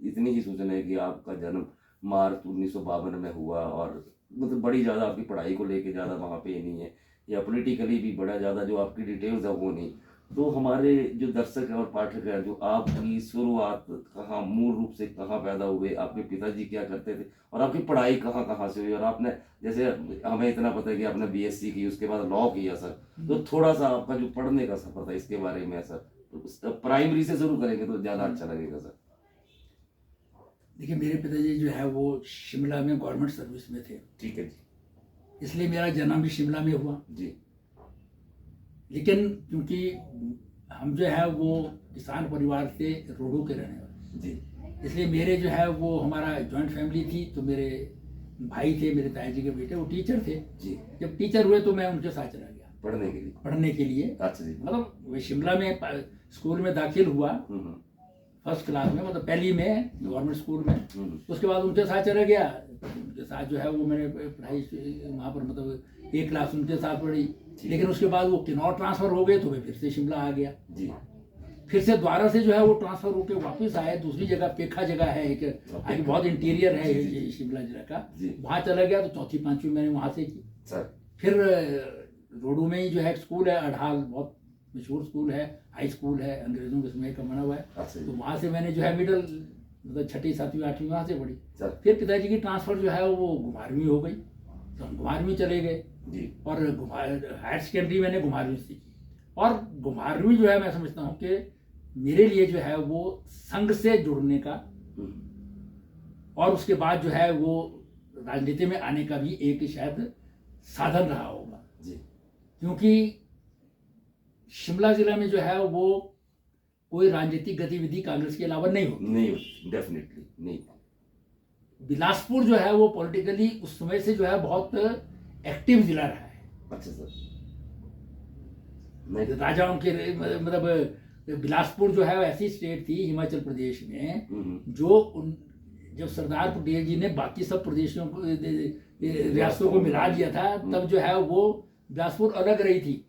इतनी ही सूचना है कि आपका जन्म मार्च 1952 में हुआ, और मतलब बड़ी ज़्यादा आपकी पढ़ाई को लेके ज़्यादा वहाँ पे नहीं है, या पॉलिटिकली भी बड़ा ज़्यादा जो आपकी डिटेल्स है वो नहीं। तो हमारे जो दर्शक हैं और पाठक हैं, जो आपकी शुरुआत कहाँ, मूल रूप से कहाँ पैदा हुए, आपके पिताजी क्या करते थे, और आपकी पढ़ाई कहाँ कहाँ से हुई, और आपने जैसे हमें इतना पता है कि आपने बीएससी की, उसके बाद लॉ किया सर, तो थोड़ा सा आपका जो पढ़ने का सफर था इसके बारे में सर, तो प्राइमरी से शुरू करेंगे तो ज़्यादा अच्छा लगेगा सर। देखिए, मेरे पिताजी जो है वो शिमला में गवर्नमेंट सर्विस में थे, ठीक है जी। इसलिए मेरा जन्म भी शिमला में हुआ। जी लेकिन क्योंकि हम जो है वो किसान परिवार से, रोडों के रहने वाले, जी इसलिए मेरे जो है वो, हमारा जॉइंट फैमिली थी, तो मेरे भाई थे, मेरे ताया जी के बेटे, वो टीचर थे। जी। जब टीचर हुए तो मैं उनके साथ चला गया पढ़ने के लिए। पढ़ने के लिए। अच्छा जी। मतलब मैं शिमला में स्कूल में दाखिल हुआ, फर्स्ट क्लास में, मतलब पहली में गवर्नमेंट स्कूल में। उसके बाद उनके साथ चला गया, उनके साथ जो है वो मैंने पढ़ाई वहाँ पर, मतलब एक क्लास उनके साथ पढ़ी। लेकिन उसके बाद वो किन्नौर ट्रांसफ़र हो गए, तो मैं फिर से शिमला आ गया। जी। फिर से दोबारा से जो है वो ट्रांसफ़र होकर वापस आए दूसरी जगह, पेखा जगह है एक, आगे बहुत इंटीरियर है ये शिमला जिला का, वहाँ चला गया। तो चौथी पाँचवीं मैंने वहाँ से की सर। फिर रोडू में ही जो है एक स्कूल है अढ़ाल, बहुत मशहूर स्कूल है, हाई स्कूल है, अंग्रेजों के समय का बना हुआ है। तो वहाँ से मैंने जो है मिडल, मतलब छठी सातवीं आठवीं वहाँ से पढ़ी। फिर पिताजी की ट्रांसफ़र जो है वो घुमारवीं हो गई, तो हम घुमारवीं चले गए और हायर सेकेंडरी मैंने घुमारवीं से की। और घुमारवीं जो है मैं समझता हूँ कि मेरे लिए जो है वो संघ से जुड़ने का, और उसके बाद जो है वो राजनीति में आने का भी एक शायद साधन रहा होगा। क्योंकि शिमला जिला में जो है वो कोई राजनीतिक गतिविधि कांग्रेस के अलावा नहीं होती, डेफिनेटली नहीं। बिलासपुर जो है वो पॉलिटिकली उस समय से जो है बहुत एक्टिव जिला रहा है। अच्छा सर। राजाओं के, मतलब बिलासपुर जो है ऐसी स्टेट थी हिमाचल प्रदेश में, जो जब सरदार पटेल जी ने बाकी सब प्रदेशों को, रियासतों को मिला दिया था, तब जो है वो बिलासपुर अलग रही थी।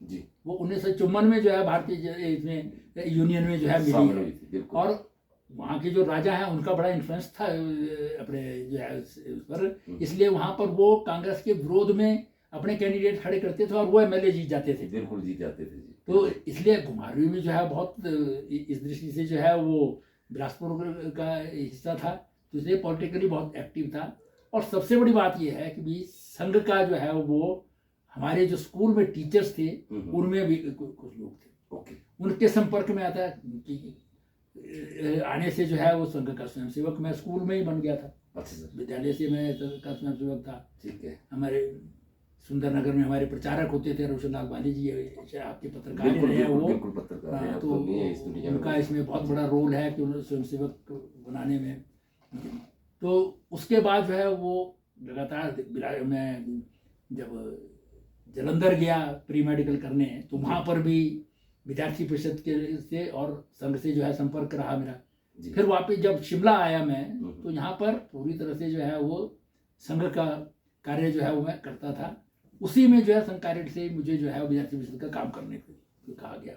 वो 1954 में जो है भारतीय इसमें यूनियन में जो है मिली। और वहाँ के जो राजा हैं उनका बड़ा इन्फ्लुएंस था अपने जो है उस पर, इसलिए वहाँ पर वो कांग्रेस के विरोध में अपने कैंडिडेट खड़े करते थे और वो एमएलए जीत जाते थे। बिल्कुल जीत जाते थे। तो इसलिए घुमारवीं में जो है बहुत इस दृष्टि से जो है वो बिलासपुर का हिस्सा था, तो इसलिए पॉलिटिकली बहुत एक्टिव था। और सबसे बड़ी बात यह है कि भी संघ का जो है वो, हमारे जो स्कूल में टीचर्स थे उनमें भी कुछ लोग थे, उनके संपर्क में आता आने से जो है वो संघ का स्वयंसेवक मैं स्कूल में ही बन गया था। विद्यालय से मैं का स्वयंसेवक था। ठीक है। हमारे सुंदर नगर में हमारे प्रचारक होते थे रोशन लाल बाली जी, आपके पत्रकार रहे हैं वो। तो उनका इसमें बहुत बड़ा रोल है कि उन्हें स्वयंसेवक बनाने में। तो उसके बाद जो है वो लगातार, मैं जब जलंधर गया प्री मेडिकल करने, तो वहाँ पर भी विद्यार्थी परिषद के से और संघ से जो है संपर्क रहा मेरा। फिर वापस जब शिमला आया मैं, तो यहाँ पर पूरी तरह से जो है वो संघ का कार्य जो है वो मैं करता था। उसी में जो है संघ कार्य से मुझे जो है विद्यार्थी परिषद का काम करने को कहा गया।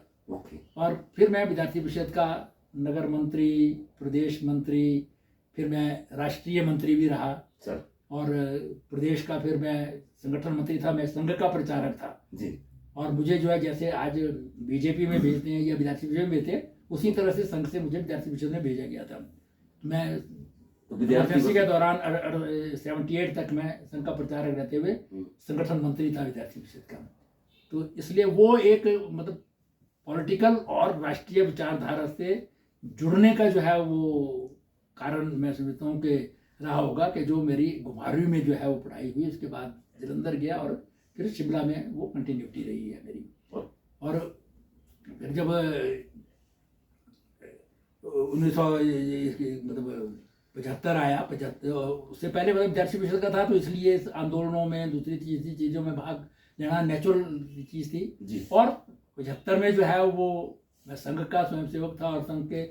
और फिर मैं विद्यार्थी परिषद का नगर मंत्री, प्रदेश मंत्री, फिर मैं राष्ट्रीय मंत्री भी रहा सर। और प्रदेश का फिर मैं संगठन मंत्री था, मैं संघ का प्रचारक था जी। और मुझे जो है जैसे आज बीजेपी में भेजते हैं या विद्यार्थी परिषद में भेजते हैं, उसी तरह से संघ से मुझे विद्यार्थी परिषद में भेजा गया था। मैं विद्यार्थी के दौरान 78 तक मैं संघ का प्रचारक रहते हुए संगठन मंत्री था विद्यार्थी परिषद का। तो इसलिए वो एक, मतलब पॉलिटिकल और राष्ट्रीय विचारधारा से जुड़ने का जो है वो कारण मैं समझता हूँ कि रहा होगा, कि जो मेरी घुमारवीं में जो है वो पढ़ाई हुई, उसके बाद जलंधर गया और फिर शिमला में वो कंटिन्यूटी रही है मेरी। और फिर जब 1975 आया, 75 उससे पहले मतलब विद्यार्थी परिषद का था, तो इसलिए इस आंदोलनों में, दूसरी तीसरी चीज़ों में भाग लेना नेचुरल चीज़ थी जी। और 75 में जो है वो मैं संघ का स्वयंसेवक था, और संघ के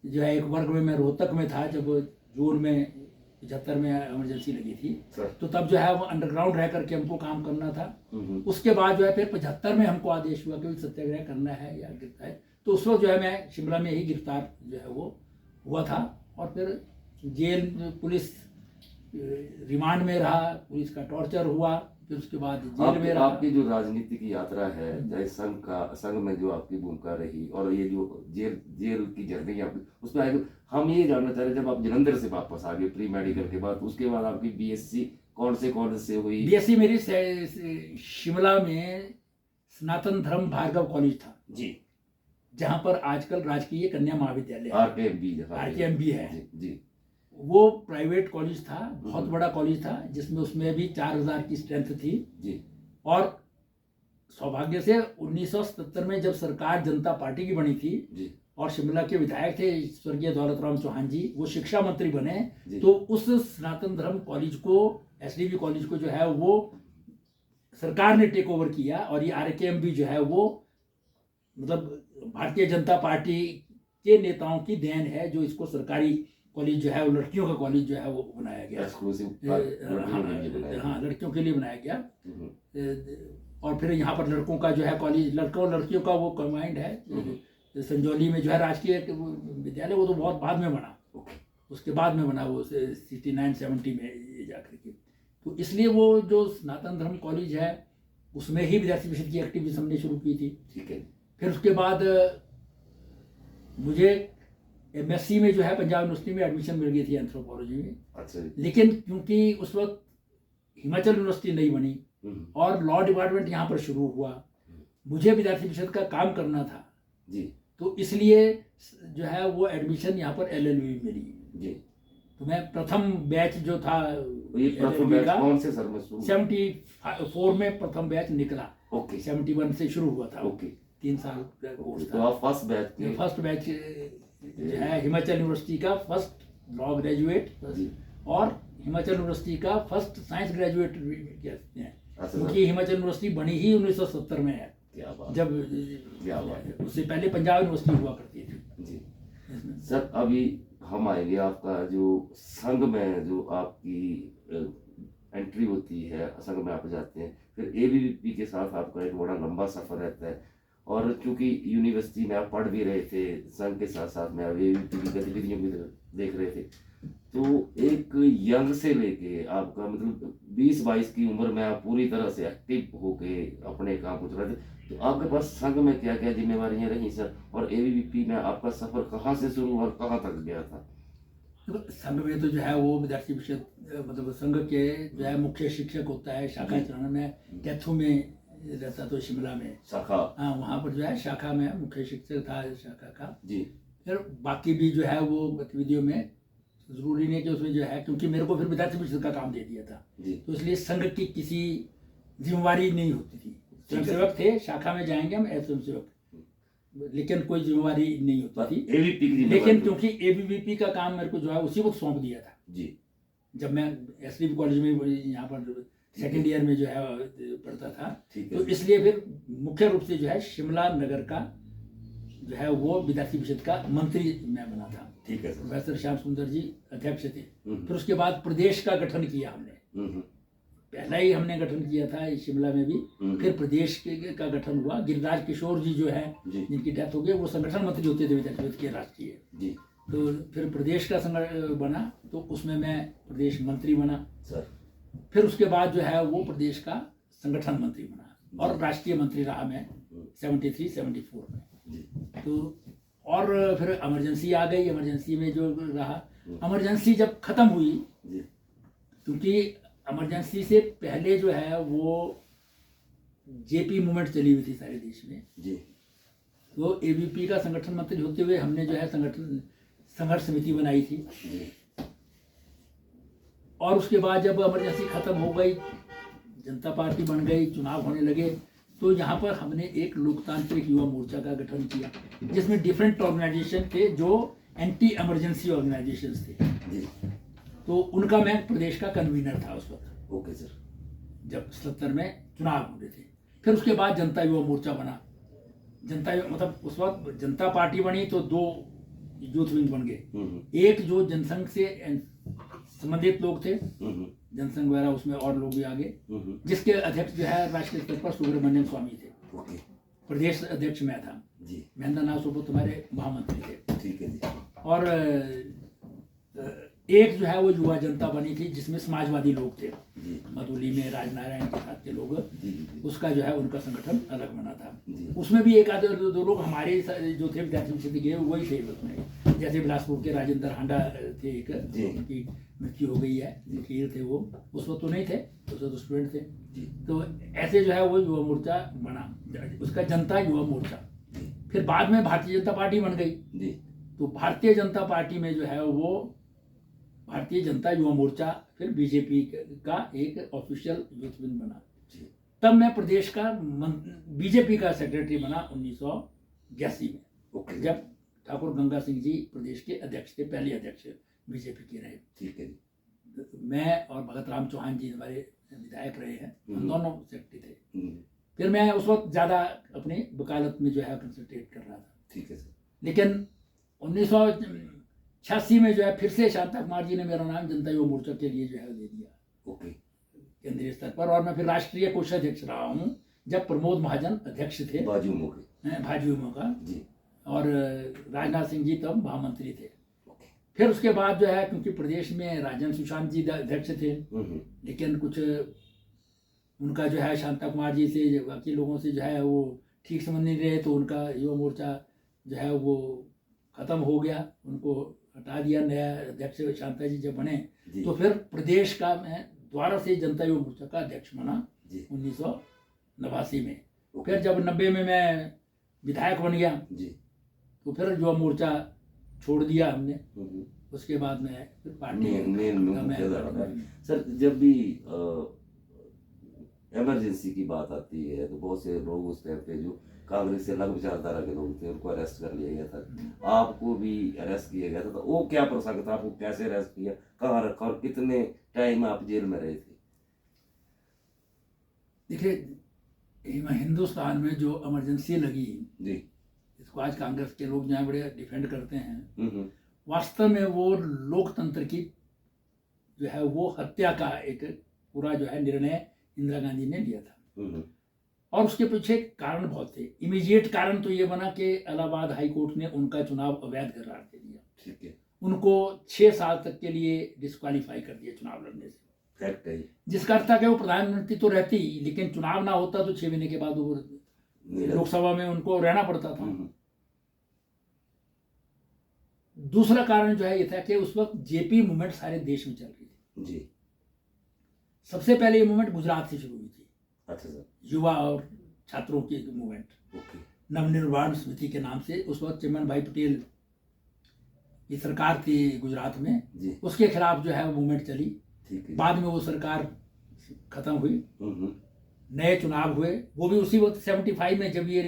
जो है एक वर्ग में मैं रोहतक में था जब जून में 75 में इमरजेंसी लगी थी, सर। तो तब जो है वो अंडरग्राउंड रह करके हमको काम करना था। हम्म। उसके बाद जो है फिर 75 में हमको आदेश हुआ कि सत्याग्रह करना है या गिरफ्तार है, तो उस वक्त जो है मैं शिमला में ही गिरफ्तार जो है वो हुआ था। और फिर जेल पुलिस रिमांड में रहा, पुलिस का टॉर्चर हुआ, फिर उसके बाद जेल में रहा। आपकी जो राजनीतिक यात्रा है, चाहे संघ में जो आपकी भूमिका रही, और ये जो जेल की जर्नी आपकी, उसमें आगे हम ये जानना चाह रहे हैं, जब आप जलंधर से वापस आ गए प्री मेडिकल के बाद, उसके बाद आपकी बीएससी कौन से हुई? बीएससी मेरी शिमला में सनातन धर्म भार्गव कॉलेज था जी, जहां पर आजकल राजकीय कन्या महाविद्यालय RKMB है जी। वो प्राइवेट कॉलेज था, बहुत बड़ा कॉलेज था, जिसमें उसमें भी 4000 की स्ट्रेंथ थी जी। और सौभाग्य से 1977 में जब सरकार जनता पार्टी की बनी थी जी, और शिमला के विधायक थे स्वर्गीय दौलत राम चौहान जी, वो शिक्षा मंत्री बने, जी। तो उस सनातन धर्म कॉलेज को, SDB कॉलेज को जो है वो सरकार ने टेक ओवर किया। और ये RKMB जो है वो मतलब भारतीय जनता पार्टी के नेताओं की देन है, जो इसको सरकारी कॉलेज जो है वो लड़कियों का कॉलेज जो है वो बनाया गया, हाँ लड़कियों के लिए बनाया गया। और फिर यहाँ पर लड़कों का जो है कॉलेज, लड़कों और लड़कियों का वो कंबाइंड है। संजौली में जो है राजकीय विद्यालय, वो तो बहुत बाद में बना, उसके बाद में बना वो 69-70 में ये जाकर के। तो इसलिए वो जो सनातन धर्म कॉलेज है उसमें ही विद्यार्थी परिषद की एक्टिविटीज हमने शुरू की थी। ठीक है। फिर उसके बाद मुझे MSc में जो है पंजाब यूनिवर्सिटी में एडमिशन मिल गई थी एंथ्रोपोलॉजी में। अच्छा। लेकिन क्योंकि उस वक्त हिमाचल यूनिवर्सिटी नहीं बनी और लॉ डिपार्टमेंट यहाँ पर शुरू हुआ, मुझे विद्यार्थी परिषद का काम करना था जी, तो इसलिए जो है वो एडमिशन यहाँ पर LLB में मिली जी। तो मैं प्रथम बैच जो था, ये प्रथम बैच कौन से सर में? 74 में प्रथम बैच निकला। ओके। 71 से शुरू हुआ था। ओके। 3 साल का कोर्स तो था। आप फर्स्ट बैच जो है हिमाचल यूनिवर्सिटी का फर्स्ट लॉ ग्रेजुएट और हिमाचल यूनिवर्सिटी का फर्स्ट साइंस ग्रेजुएट कहते हैं, क्योंकि हिमाचल यूनिवर्सिटी बनी ही 1970 में है। क्या बात, जब क्या बात है। उससे पहले पंजाब यूनिवर्सिटी हुआ करती थी जी। सर अभी हम आएंगे आपका जो संघ में जो आपकी एंट्री होती है, संघ में आप जाते हैं, फिर ABVP के साथ आपका एक बड़ा लंबा सफर रहता है। और चूंकि यूनिवर्सिटी में आप पढ़ भी रहे थे, संघ के साथ साथ में ABVP की गतिविधियों भी देख रहे थे, तो एक यंग से लेके आपका मतलब 20-22 की उम्र में आप पूरी तरह से एक्टिव होके अपने काम को चला रहे थे, तो आपके पास संघ में क्या क्या जिम्मेवारियां रही सर, और ABVP में आपका सफर कहाँ से शुरू और कहाँ तक गया था? संघ में तो जो है वो विद्यार्थी परिषद मतलब संघ के जो है मुख्य शिक्षक होता है, शाखा चरण में कैथू में रहता तो शिमला में शाखा, हाँ वहाँ पर जो है शाखा में मुख्य शिक्षक था शाखा का जी। फिर बाकी भी जो है वो गतिविधियों में जरूरी नहीं कि उसमें जो है, क्योंकि मेरे को फिर विद्यार्थी परिषद का काम दे दिया था जी। तो इसलिए संघ की किसी जिम्मेवारी नहीं होती थी। स्वयंसेवक थे, शाखा में जाएंगे हम स्वयंसेवक, लेकिन कोई जिम्मेवारी नहीं होती थी। ABVP की लेकिन क्योंकि ABVP का काम मेरे को जो है उसी वक्त सौंप दिया था जी, जब मैं SDB कॉलेज में यहाँ पर सेकेंड ईयर में जो है पढ़ता था, तो इसलिए फिर मुख्य रूप से जो है शिमला नगर का जो है वो विद्यार्थी परिषद का मंत्री मैं बना था। ठीक है सर। प्रोफेसर श्याम सुंदर जी अध्यक्ष थे। फिर उसके बाद प्रदेश का गठन किया हमने, पहला ही हमने गठन किया था शिमला में भी, फिर प्रदेश का गठन हुआ। गिरिराज किशोर जी जो है जिनकी डेथ हो गई, वो संगठन मंत्री होते थे विद्यार्थी परिषद के राष्ट्रीय जी। तो फिर प्रदेश का बना, तो उसमें मैं प्रदेश मंत्री बना सर। फिर उसके बाद जो है वो प्रदेश का संगठन मंत्री बना और राष्ट्रीय मंत्री रहा मैं 73-74 में जी। तो और फिर इमरजेंसी आ गई, इमरजेंसी में जो रहा, इमरजेंसी जब खत्म हुई, क्योंकि इमरजेंसी से पहले जो है वो JP मूवमेंट चली हुई थी सारे देश में जी। तो ABVP का संगठन मंत्री होते हुए हमने जो है संघर्ष समिति बनाई थी जी। और उसके बाद जब इमरजेंसी खत्म हो गई, जनता पार्टी बन गई, चुनाव होने लगे, तो यहाँ पर हमने एक लोकतांत्रिक युवा मोर्चा का गठन किया, जिसमें डिफरेंट ऑर्गेनाइजेशन थे जो एंटी इमरजेंसी ऑर्गेनाइजेशन थे जी। तो उनका मैं प्रदेश का कन्वीनर था उस वक्त। Okay sir. जब 77 में चुनाव हो रहे थे, फिर उसके बाद जनता युवा मोर्चा बना। जनता मतलब उस वक्त जनता पार्टी बनी तो 2 यूथ विंग बन गए, एक जो जनसंघ से संबंधित लोग थे, हम्म, जनसंघ वगैरह, उसमें और लोग भी आगे, हम्म, जिसके अध्यक्ष जो है राष्ट्रीय स्तर पर सुब्रमण्यम स्वामी थे। ओके प्रदेश अध्यक्ष मैं था, जी, महेंद्र नाथ सुब्रत हमारे महामंत्री थे। ठीक है जी, और एक जो है वो युवा जनता बनी थी जिसमें समाजवादी लोग थे, जी, मधुली में राजनारायण के साथ के लोग, जी, जी, उसका जो है उनका संगठन अलग बना था। जी, उसमें भी एक आधे दो लोग हमारे जो थे विद्यार्थी परिषद के वही थे उसमें, जैसे बिलासपुर के राजेंद्र हांडा थे एक, जी। उनकी मृत्यु हो गई है, वकील थे वो, उस वक्त तो नहीं थे, उस वक्त तो स्टूडेंट थे। जी, तो ऐसे जो है वो युवा मोर्चा बना, उसका जनता युवा मोर्चा। जी, फिर बाद में भारतीय जनता पार्टी बन गई। जी, तो भारतीय जनता पार्टी में जो है वो भारतीय जनता युवा मोर्चा फिर बीजेपी का एक ऑफिशियल यूथ विंग बना। जी, तब मैं प्रदेश का बीजेपी का सेक्रेटरी बना 1981 में, ओके जब ठाकुर गंगा सिंह जी प्रदेश के अध्यक्ष थे, पहले अध्यक्ष बीजेपी के रहे। ठीक है जी, मैं और भगत राम चौहान जी हमारे विधायक रहे हैं, हम दोनों सेक्रेटरी थे। हम्म, फिर मैं उस वक्त ज़्यादा अपनी वकालत में जो है कंसंट्रेट कर रहा था। ठीक है सर, लेकिन 1986 में जो है फिर से शांता कुमार जी ने मेरा नाम जनता युवा मोर्चा के लिए जो है दे दिया ओके केंद्रीय स्तर पर, और मैं फिर राष्ट्रीय कोषाध्यक्ष रहा हूँ जब प्रमोद महाजन अध्यक्ष थे, बाजू मौके भाजपा का, जी, और राजनाथ सिंह जी तब महामंत्री थे। ओके, फिर उसके बाद जो है क्योंकि प्रदेश में राजन सुशांत जी अध्यक्ष थे, लेकिन कुछ उनका जो है शांता कुमार जी से बाकी लोगों से जो है वो ठीक समझ नहीं रहे, तो उनका युवा मोर्चा जो है वो खत्म हो गया, उनको हटा दिया। नया अध्यक्ष शांता जी जब बने जी, तो फिर प्रदेश का मैं दोबारा से जनता युवा मोर्चा का अध्यक्ष बना जी, 1989 में। ओके, फिर जब 90 में मैं विधायक बन गया जी, तो फिर युवा मोर्चा छोड़ दिया हमने। हम्म, उसके बाद में फिर पार्टी मेन मुद्दा है सर, जब भी इमरजेंसी की बात आती है तो बहुत से लोग उस टाइम पे जो कांग्रेस से अलग विचारधारा के लोग थे उनको अरेस्ट कर लिया गया था, आपको भी अरेस्ट किया गया था, तो वो क्या प्रसंग था, आपको कैसे अरेस्ट किया, कहाँ रखा और कितने टाइम आप जेल में रहे थे? देखिए हिंदुस्तान में जो इमरजेंसी लगी, जी, इसको आज कांग्रेस के लोग जो है बड़े डिफेंड करते हैं, हम्म, वास्तव में वो लोकतंत्र की जो है वो हत्या का एक पूरा जो है निर्णय इंदिरा गांधी ने लिया था। हम्म, और उसके पीछे कारण बहुत थे। इमीडिएट कारण तो ये बना कि इलाहाबाद हाई कोर्ट ने उनका चुनाव अवैध करार दे दिया, ठीक है, उनको 6 साल तक के लिए डिस्क्वालीफाई कर दिया चुनाव लड़ने से। फैक्ट है ये। जिसका अर्थ था कि वो प्रधानमंत्री तो रहती ही, लेकिन चुनाव ना होता तो 6 महीने के बाद वो लोकसभा में उनको रहना पड़ता था। दूसरा कारण जो है ये था कि उस वक्त जेपी मूवमेंट सारे देश में चल रही थी। जी, सबसे पहले ये मूवमेंट गुजरात से शुरू हुई थी, अच्छा सर, युवा और छात्रों की मूवमेंट, ओके, नवनिर्माण समिति के नाम से। उस वक्त चिमन भाई पटेल की सरकार थी गुजरात में, जी, उसके खिलाफ जो है वो मूवमेंट चली। ठीक है, बाद में वो सरकार खत्म हुई, हम्म, नए चुनाव हुए, वो भी उसी वक्त 75 में जब ये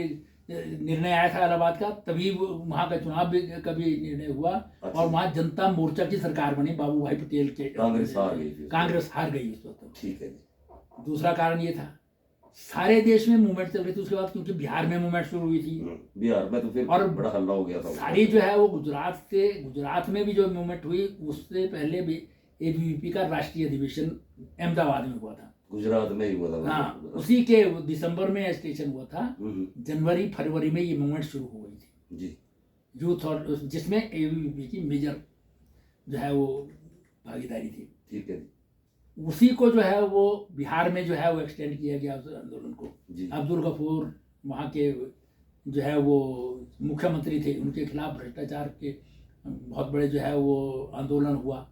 निर्णय आया था इलाहाबाद का, तभी वहाँ का चुनाव भी कभी निर्णय हुआ। अच्छा। और वहाँ जनता मोर्चा की सरकार बनी बाबू भाई पटेल के, कांग्रेस हार गई थी, कांग्रेस हार गई उस वक्त। ठीक है जी, दूसरा कारण ये था सारे देश में मूवमेंट चल रही थी। उसके बाद क्योंकि बिहार में मूवमेंट शुरू हुई थी, बिहार में तो फिर और बड़ा हल्ला हो गया था, सारी जो है वो गुजरात में भी जो मूवमेंट हुई, उससे पहले भी एबीवीपी का राष्ट्रीय अधिवेशन अहमदाबाद में हुआ था, गुजरात में ही हुआ था। हाँ, उसी के दिसंबर में स्टेशन हुआ था। हम्म, जनवरी फरवरी में ये मूवमेंट शुरू हो गई थी जी, यूथ, और जिसमें एबीवीपी की मेजर जो है वो भागीदारी थी। ठीक है जी, उसी को जो है वो बिहार में जो है वो एक्सटेंड किया गया उस आंदोलन को। जी, अब्दुल गफूर वहाँ के जो है वो मुख्यमंत्री थे, उनके खिलाफ भ्रष्टाचार के बहुत बड़े जो है वो आंदोलन हुआ।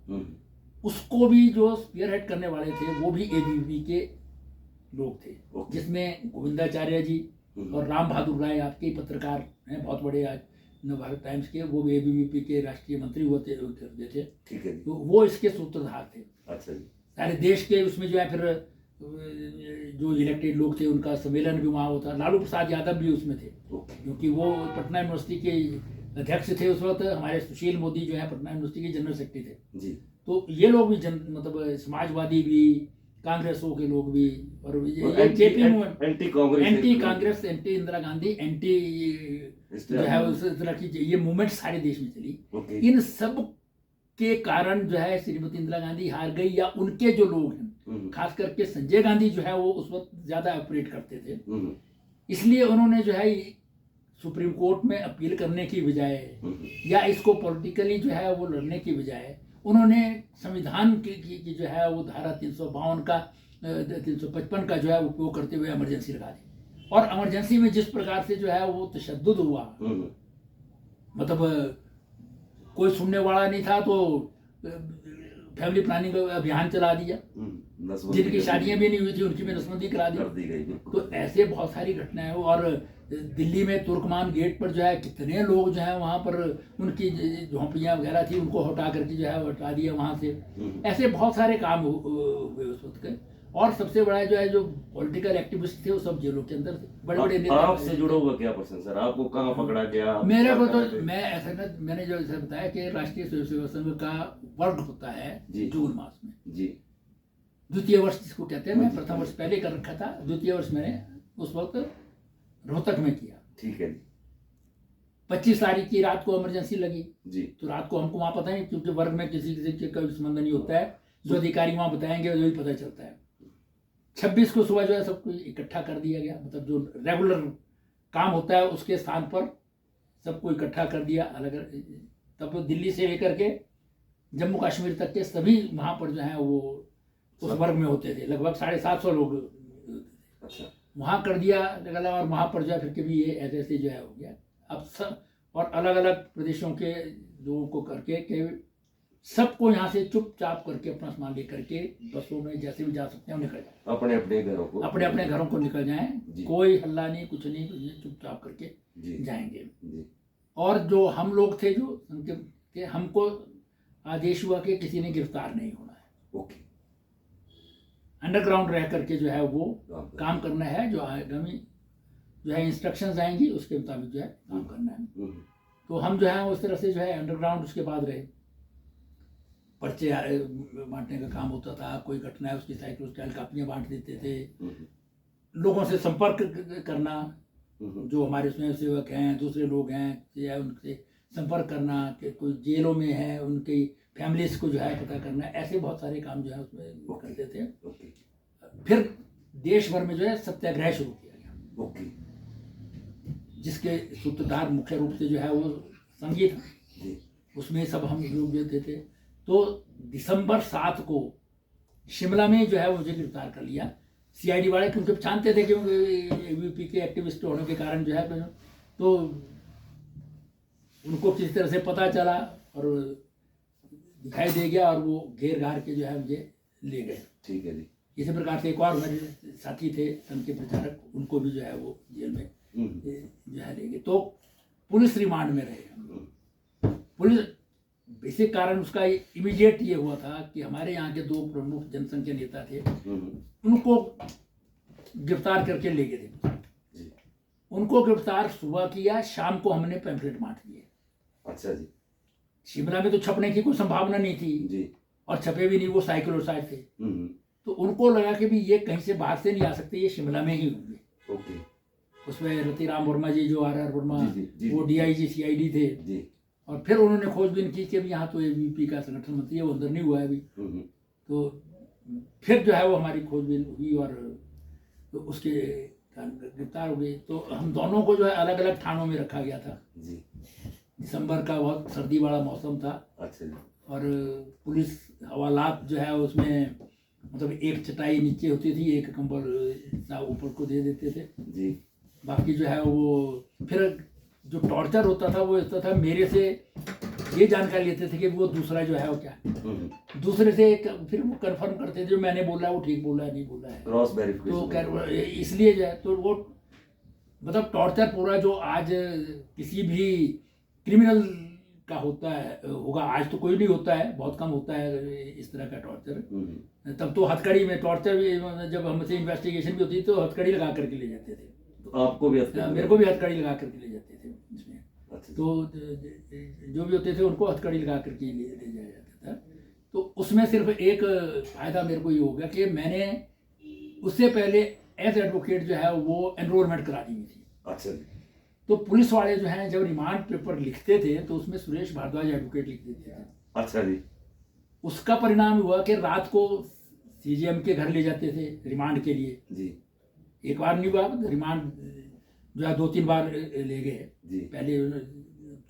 उसको भी जो स्पीयर हेड करने वाले थे वो भी एबीवीपी के लोग थे, जिसमें गोविंदाचार्य जी और राम बहादुर राय, आपके पत्रकार हैं बहुत बड़े आज नवभारत टाइम्स के, वो भी एबीवीपी के राष्ट्रीय मंत्री हुए थे। ठीक है जी, तो वो इसके सूत्रधार थे। अच्छा जी, सारे देश के उसमें जो है फिर जो इलेक्टेड लोग थे उनका सम्मेलन भी वहाँ होता। लालू प्रसाद यादव भी उसमें थे, क्योंकि वो पटना यूनिवर्सिटी के अध्यक्ष थे उस वक्त। हमारे सुशील मोदी जो है पटना यूनिवर्सिटी के जनरल सेक्रेटरी थे जी, तो ये लोग भी मतलब समाजवादी भी, कांग्रेसों के लोग भी, और JP movement, anti Congress, anti Indira Gandhi, anti जो है उस तरह की ये मूवमेंट सारे देश में चली। इन सब के कारण जो है श्रीमती इंदिरा गांधी हार गई, या उनके जो लोग हैं, खास करके संजय गांधी जो है वो उस वक्त ज्यादा ऑपरेट करते थे, इसलिए उन्होंने जो है सुप्रीम कोर्ट में अपील करने की बजाय या इसको पॉलिटिकली जो है वो लड़ने की बजाय उन्होंने संविधान की जो है वो धारा 352 का 355 का जो है उपयोग करते हुए इमरजेंसी लगा दी। और इमरजेंसी में जिस प्रकार से जो है वो तशद्दुद हुआ, मतलब कोई सुनने वाला नहीं था, तो फैमिली प्लानिंग का अभियान चला दिया, जिनकी शादियां भी नहीं हुई थी उनकी भी नसबंदी करा दी गई। तो ऐसे बहुत सारी घटनाएं। और दिल्ली में तुर्कमान गेट पर जो है कितने लोग जो है वहाँ पर उनकी झोंपड़ियाँ वगैरह थी उनको हटा करके जो है हटा दिया वहाँ से। ऐसे बहुत सारे काम हुए उस वक्त के। और सबसे बड़ा जो है जो पॉलिटिकल एक्टिविस्ट थे वो सब जेलों के अंदर थे, बड़े बड़े नेता। आपसे जुड़ा हुआ क्या पर्सन सर, आपको कहाँ पकड़ा गया? मेरे को तो मैं ऐसा ना, मैंने जो ऐसा बताया कि राष्ट्रीय स्वयं सेवक संघ का वर्ग होता है जून मास में जी, द्वितीय वर्ष जिसको कहते हैं। मैं प्रथम वर्ष पहले कर रखा था, द्वितीय वर्ष मैंने उस वक्त रोहतक में किया। ठीक है जी। 25 तारीख की रात को इमरजेंसी लगी जी, तो रात को हमको वहाँ पता नहीं, क्योंकि वर्ग में किसी किसी का संबंध नहीं होता है, जो अधिकारी वहाँ बताएंगे वही पता चलता है। 26 को सुबह जो है सबको इकट्ठा कर दिया गया, मतलब जो रेगुलर काम होता है उसके स्थान पर सबको इकट्ठा कर दिया अलग। तब दिल्ली से लेकर के जम्मू कश्मीर तक के सभी वहाँ पर जो है वो उस वर्ग में होते थे, लगभग 750 लोग। अच्छा, वहाँ कर दिया लगा, और वहाँ पर जो है फिर कभी ये ऐसे ऐसे जो है हो गया। अब सब और अलग अलग प्रदेशों के लोगों को करके के सबको यहाँ से चुपचाप करके अपना सामान लेकर के बसों में जैसे भी जा सकते हैं निकल जाए, अपने अपने घरों को निकल जाएं। कोई हल्ला नहीं, कुछ नहीं, चुपचाप करके जाएंगे जी। और जो हम लोग थे जो थे, हमको आदेश हुआ कि किसी ने गिरफ्तार नहीं होना है। ओके, अंडरग्राउंड रह करके जो है वो काम करना है, जो आगामी जो है इंस्ट्रक्शंस आएंगी उसके मुताबिक जो है काम करना है। तो हम जो है उस तरह से जो है अंडरग्राउंड उसके बाद रहे। पर्चे बांटने का काम होता था, कोई घटना है उसकी साइकिल स्टाइल कापियाँ बांट देते थे, लोगों से संपर्क करना, जो हमारे स्वयं सेवक हैं, दूसरे लोग हैं, या उनसे संपर्क करना कि कोई जेलों में है उनकी फैमिलीज को जो है पता करना। ऐसे बहुत सारे काम जो है उसमें करते थे। फिर देश भर में जो है सत्याग्रह शुरू किया गया, जिसके सूत्रधार मुख्य रूप से जो है वो संघी था, उसमें सब हम लोग देते थे। तो दिसंबर 7 को शिमला में जो है मुझे गिरफ्तार कर लिया सीआईडी वाले, क्योंकि जानते थे कि यूपी के एक्टिविस्ट होने के कारण जो है तो उनको किसी तरह से पता चला और दिखाई दे गया, और वो घेर घार के जो है मुझे ले गए। ठीक है जी। इसी प्रकार से एक और मेरे साथी थे संघ के प्रचारक, उनको भी जो है वो जेल में जो है ले गए। तो पुलिस रिमांड में रहे। पुलिस बेसिक कारण उसका इमीडिएट ये हुआ था कि हमारे यहाँ के 2 प्रमुख जनसंघ के नेता थे, उनको गिरफ्तार करके ले गए थे। उनको गिरफ्तार सुबह किया, शाम को हमने पैम्फलेट बांट दिए। अच्छा जी। शिमला में तो छपने की कोई संभावना नहीं थी जी, और छपे भी नहीं, वो साइकिल और साइड थे। तो उनको लगा कि भी ये कहीं से बाहर से नहीं आ सकते, ये शिमला में ही होंगे। ओके। उसमें रतिराम वर्मा जी, जो आर वर्मा, वो डीआईजी सीआईडी थे जी। और फिर उन्होंने खोजबीन की कि यहाँ तो एबीपी का संगठन मंत्री है, वो अंदर नहीं हुआ है अभी। तो फिर जो है वो हमारी खोजबीन हुई और तो उसके गिरफ्तार हो गए। तो हम दोनों को जो है अलग अलग थानों में रखा गया था जी। दिसंबर का बहुत सर्दी वाला मौसम था। अच्छा जी। और पुलिस हवालात जो है उसमें मतलब एक चटाई नीचे होती थी, एक कंबल ऊपर को दे देते थे जी। बाकी जो है वो फिर जो टॉर्चर होता था वो ऐसा था, मेरे से ये जानकारी लेते थे कि वो दूसरा जो है वो क्या है, दूसरे से फिर वो कंफर्म करते थे जो मैंने बोला है वो ठीक बोला है नहीं बोला है, क्रॉस वेरिफिकेशन। तो इसलिए जो है तो वो मतलब टॉर्चर पूरा जो आज किसी भी क्रिमिनल का होता है होगा, आज तो कोई नहीं होता है, बहुत कम होता है इस तरह का टॉर्चर। तब तो हथकड़ी में टॉर्चर भी, जब हमसे इन्वेस्टिगेशन भी होती तो हथकड़ी लगा करके ले जाते थे। तो आपको भी मेरे को भी हथकड़ी लगा करके ले जाते थे इसमें। अच्छा। तो जो भी होते थे उनको हथकड़ी लगा करके ले जाया जाता था। तो उसमें सिर्फ एक फायदा मेरे को ये हो गया कि मैंने उससे पहले एज एडवोकेट जो है वो एनरोलमेंट करा दी थी। अच्छा। तो पुलिस वाले जो हैं जब रिमांड पेपर लिखते थे तो उसमें सुरेश भारद्वाज एडवोकेट लिख देते थे। अच्छा जी। उसका परिणाम हुआ कि रात को सीजीएम के घर ले जाते थे रिमांड के लिए। जी एक बार नहीं हुआ, रिमांड जो है 2-3 बार ले गए। जी। पहले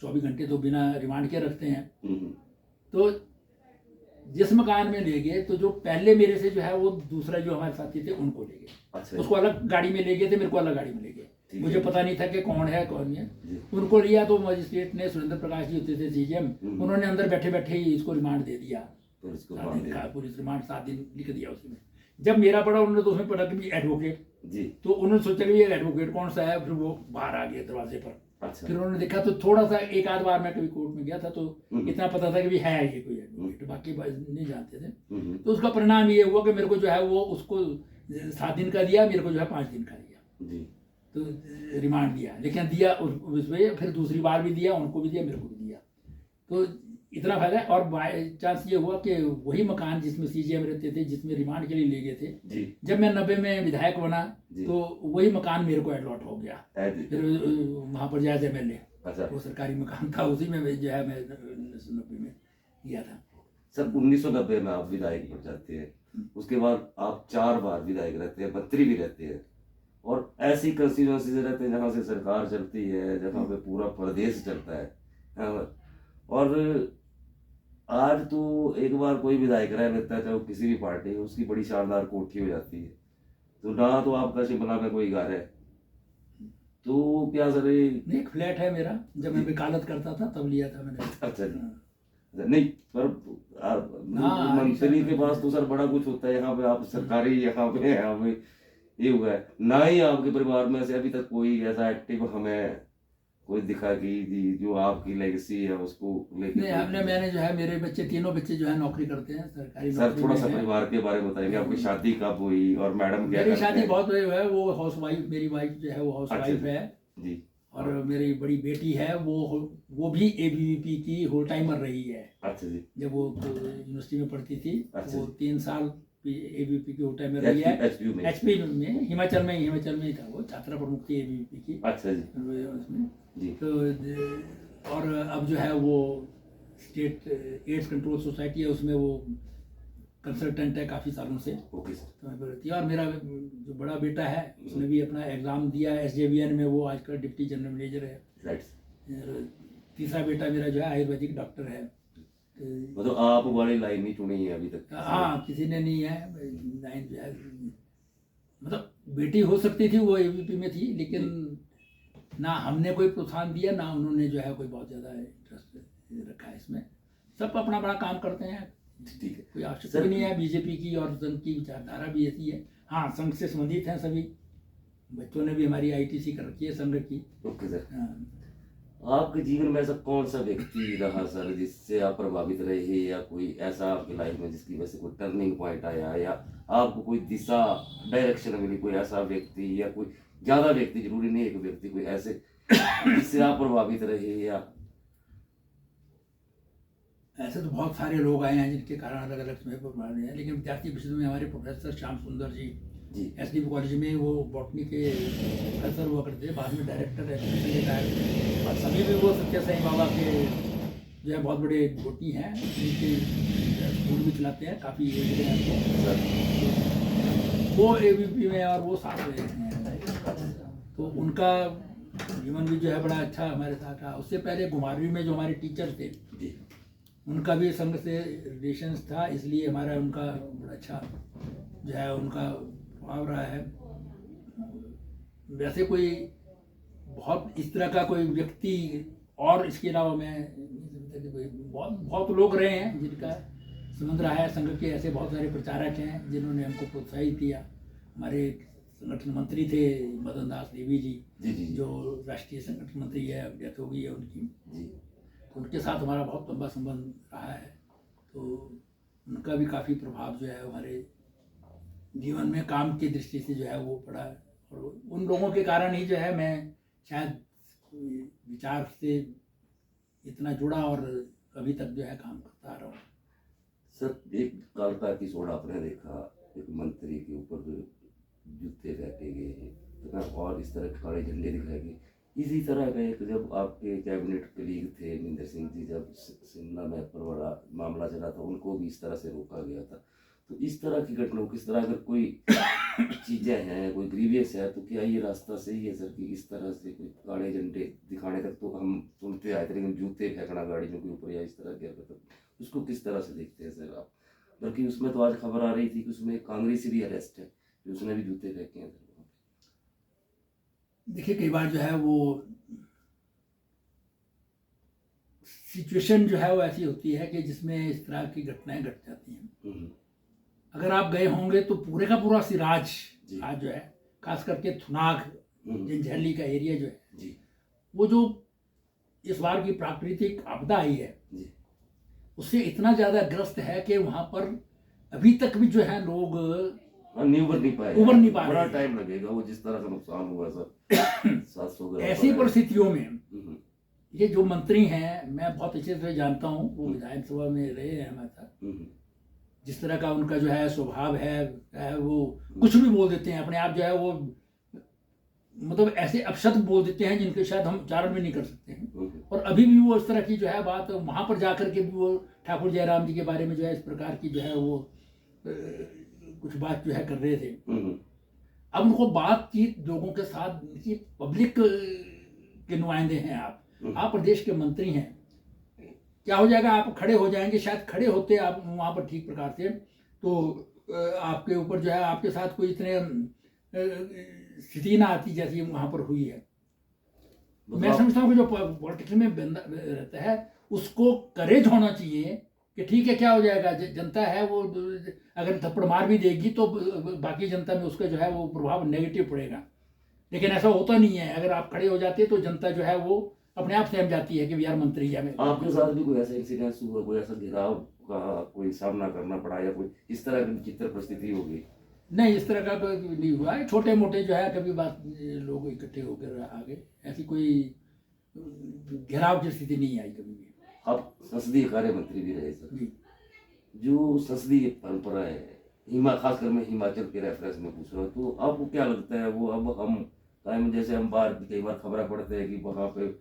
24 घंटे तो बिना रिमांड के रखते हैं। हम्म। तो जिस मकान में ले गए, तो जो पहले मेरे से जो है वो दूसरा जो हमारे साथी थे उनको ले गए। अच्छा उसको अलग गाड़ी में ले गए थे, मेरे को अलग गाड़ी में ले ठीक गए। है। मुझे पता नहीं था कि कौन है कौन नहीं है। जी। उनको लिया तो मजिस्ट्रेट ने, सुरेंद्र प्रकाश जी होते थे सीजीएम, उन्होंने अंदर बैठे बैठे ही इसको रिमांड दे दिया। पुलिस को 7 बांध दिन का दिया। पुलिस रिमांड 7 दिन लिख दिया उसमें। जब मेरा पड़ा, उन्होंने तो उसमें पढ़ा कि एडवोकेट, जी। तो उन्होंने सोचा कि ये एडवोकेट कौन सा है, फिर वो बाहर आ गए दरवाजे पर। अच्छा। फिर उन्होंने देखा तो थोड़ा सा, एक आध बार मैं कभी कोर्ट में गया था तो इतना पता था कि भी है ये कोई एडवोकेट, बाकी नहीं जानते थे। तो उसका परिणाम ये हुआ कि मेरे को जो है वो उसको 7 दिन का दिया, मेरे को जो है 5 दिन का दिया। जी। तो रिमांड दिया, लेकिन दिया उसमें, फिर दूसरी बार भी दिया, उनको भी दिया, मेरे को भी दिया। तो इतना फायदा है। और बाई चांस ये हुआ कि वही मकान जिसमें सीजीएम रहते थे, जिसमें रिमांड के लिए ले गए थे, जी। जब मैं 90 में विधायक बना जी। तो वही मकान मेरे को अलॉट हो गया। जी। फिर वहाँ पर जायज एमएलए, अच्छा। वो सरकारी मकान था, उसी में जो है मैं 1990 में गया था। सर 1990 में आप विधायक बन जाते हैं, उसके बाद आप 4 बार विधायक रहते हैं, मंत्री भी रहते हैं, और ऐसी कंस्टिट्यूएंसी से रहते हैं जहाँ से सरकार चलती है, जहाँ पे पूरा प्रदेश चलता है। हाँ। और आज तो एक बार कोई विधायक रह लेता है, चाहे वो किसी भी पार्टी हो, उसकी बड़ी शानदार कोठी हो जाती है। तो ना तो आपका शिमला में कोई घर है, तो क्या सर नहीं, एक फ्लैट है मेरा, जब मैं वकालत करता था तब लिया था मैंने। अच्छा जी। नहीं, पर मंत्री के पास तो सर बड़ा कुछ होता है, यहाँ पे आप सरकारी, यहाँ पे ये हुआ है ना ही आपके परिवार में से अभी तक कोई ऐसा एक्टिव हमें कोई दिखा कि जी जो आपकी लेगेसी है उसको लेके। नहीं, मैंने जो है, मेरे बच्चे, तीनों बच्चे जो है नौकरी करते हैं, सरकारी सर नौकरी थोड़ा में सा हैं। परिवार के बारे में बताएंगे, आपकी शादी कब हुई और मैडम क्या मेरी करते शादी हैं? बहुत जो है वो हाउस वाइफ, मेरी वाइफ जो है वो हाउस अच्छा वाइफ जी। है। जी। और मेरी बड़ी बेटी है, वो भी एबीवीपी की होल टाइमर रही है। अच्छा जी। जब वो यूनिवर्सिटी में पढ़ती थी, अच्छा वो जी। 3 साल एबीवीपी की होल टाइमर रही है। एचपी में। एचपी में, हिमाचल में ही था वो, छात्रा प्रमुख थी एबीवीपी की। अच्छा जी। उसमें जी। तो और अब जो है वो स्टेट एड्स कंट्रोल सोसाइटी है, उसमें वो कंसल्टेंट है काफ़ी सालों से। Okay sir. तो मैं करती है। और मेरा जो बड़ा बेटा है, उसने भी अपना एग्ज़ाम दिया है एसजेवीएन में, वो आजकल डिप्टी जनरल मैनेजर है। राइट। तीसरा बेटा मेरा जो है आयुर्वेदिक डॉक्टर है। मतलब आप वाली लाइन नहीं चुनी है अभी तक? हाँ, किसी ने नहीं है लाइन जो है, मतलब बेटी हो सकती थी, वो एबीपी में थी, लेकिन ना हमने कोई प्रोत्साहन दिया, ना उन्होंने जो है कोई बहुत ज़्यादा इंटरेस्ट रखा है इसमें। सब अपना बड़ा काम करते हैं, ठीक है। कोई आवश्यकता भी नहीं है। बीजेपी की और संघ की विचारधारा भी ऐसी है। हाँ, संघ से संबंधित हैं सभी, बच्चों ने भी हमारी आईटीसी कर रखी है संघ की। Okay sir. हाँ। आपके जीवन में ऐसा कौन सा व्यक्ति रहा सर जिससे आप प्रभावित रहे, या कोई ऐसा आपकी लाइफ में जिसकी वजह से कोई टर्निंग पॉइंट आया, या आपको कोई दिशा डायरेक्शन मिली, कोई ऐसा व्यक्ति, या कोई ज्यादा व्यक्ति, जरूरी नहीं एक व्यक्ति, कोई ऐसे जिससे आप प्रभावित रहे? या ऐसे तो बहुत सारे लोग आए हैं जिनके कारण अलग अलग समय पर बना रहे हैं, लेकिन विद्यार्थी परिषद में हमारे प्रोफेसर श्याम सुंदर जी एसडीपी कॉलेज में वो बॉटनी के प्रोफेसर हुआ करते थे, बाद में डायरेक्टर है। और सभी भी वो सत्य साईं बाबा के जो है बहुत बड़े बॉटनी हैं, उनके स्कूल भी चलाते हैं, काफ़ी वो एबीपी में और वो साथ रहे हैं। तो उनका जीवन भी जो है बड़ा अच्छा हमारे साथ रहा। उससे पहले घुमारवी में जो हमारे टीचर थे, उनका भी संघ से रिलेशंस था, इसलिए हमारा उनका बड़ा अच्छा जो है उनका प्रभाव रहा है। वैसे कोई बहुत इस तरह का कोई व्यक्ति और इसके अलावा मैं नहीं समझता कि कोई बहुत लोग रहे हैं जिनका संबंध रहा है संघ के। ऐसे बहुत सारे प्रचारक हैं जिन्होंने हमको प्रोत्साहित किया। हमारे संगठन मंत्री थे मदन दास देवी जी, जो राष्ट्रीय संगठन मंत्री है, डेथ हो गई है उनकी। तो उनके साथ हमारा बहुत लंबा संबंध रहा है, तो उनका भी काफ़ी प्रभाव जो है हमारे जीवन में काम की दृष्टि से जो है वो पड़ा। और उन लोगों के कारण ही जो है मैं शायद विचार से इतना जुड़ा और अभी तक जो है काम करता रहा हूँ। सर एक काल का एपिसोड आपने देखा, एक मंत्री के ऊपर जूते फेंके गए और इस तरह काले झंडे दिखाए गए, इसी तरह का एक, जब आपके कैबिनेट कलीग थे महेंद्र सिंह जी, जब शिमला में पर बड़ा मामला चला था, उनको भी इस तरह से रोका गया था। तो इस तरह की घटनाओं, किस तरह अगर कोई चीज़ें हैं, कोई ग्रीवियस है, तो क्या ये रास्ता सही है सर कि इस तरह से कोई काले झंडे दिखाने तक तो हम सुनते आए थे, लेकिन जूते फेंकना गाड़ियों के ऊपर या इस तरह की हरकत, उसको किस तरह से देखते हैं सर आप? बल्कि उसमें तो आज खबर आ रही थी कि उसमें कांग्रेसी भी अरेस्ट है, कि उसने भी जूते फेंके हैं सर। देखिए, कई बार जो है वो सिचुएशन जो है वो ऐसी होती है कि जिसमें इस तरह की घटनाएं घट जाती हैं। अगर आप गए होंगे तो पूरे का पूरा सिराज आज जो है, खास करके थुनाग जंजैहली का एरिया जो है, वो जो इस बार की प्राकृतिक आपदा आई है उससे इतना ज्यादा ग्रस्त है कि वहां पर अभी तक भी जो है लोग उबर नहीं पाए, बड़ा टाइम लगेगा वो, जिस तरह का नुकसान हुआ सर 700। ऐसी परिस्थितियों में ये जो मंत्री हैं, मैं बहुत अच्छे से जानता हूँ, वो विधानसभा में रहे हैं हमारे साथ, जिस तरह का उनका जो है स्वभाव है वो कुछ भी बोल देते हैं अपने आप, जो है वो मतलब ऐसे अपशब्द बोल देते हैं जिनके शायद हम उच्चारण भी नहीं कर सकते हैं। और अभी भी वो इस तरह की जो है बात वहां पर जाकर के भी वो ठाकुर जयराम जी के बारे में जो है इस प्रकार की जो है वो कुछ बात जो है कर रहे थे। अब उनको बातचीत लोगों के साथ, पब्लिक के नुमाइंदे हैं आप प्रदेश के मंत्री हैं, क्या हो जाएगा, आप खड़े हो जाएंगे, शायद खड़े होते आप वहां पर ठीक प्रकार से तो आपके ऊपर जो है आपके साथ कोई इतने स्थिति ना आती जैसी वहां पर हुई है। मैं समझता हूँ कि जो पॉलिटिक्स में बंदा रहता है उसको करेज होना चाहिए कि ठीक है, क्या हो जाएगा, जनता है वो अगर थप्पड़ मार भी देगी तो बाकी जनता में उसका जो है वो प्रभाव नेगेटिव पड़ेगा। लेकिन ऐसा होता नहीं है, अगर आप खड़े हो जाते तो जनता जो है वो अपने आप सहम जाती है कि यार मंत्री है। आपके साथ भी कोई ऐसा इंसिडेंस हुआ, कोई ऐसा घेराव का कोई सामना करना पड़ा या कोई इस तरह की चित्र परिस्थिति होगी? नहीं, इस तरह का कोई नहीं हुआ है, छोटे मोटे जो है कभी बात लोग इकट्ठे होकर आ गए, ऐसी कोई घेराव की स्थिति नहीं आई कभी भी। आप संसदीय कार्य मंत्री भी रहे सर, जो संसदीय परंपरा है, खासकर मैं हिमाचल के रेफरेंस में पूछ रहा हूँ, तो आपको क्या लगता है वो अब हम जैसे हम बाहर कई बार खबर पढ़ते हैं कि वहाँ पे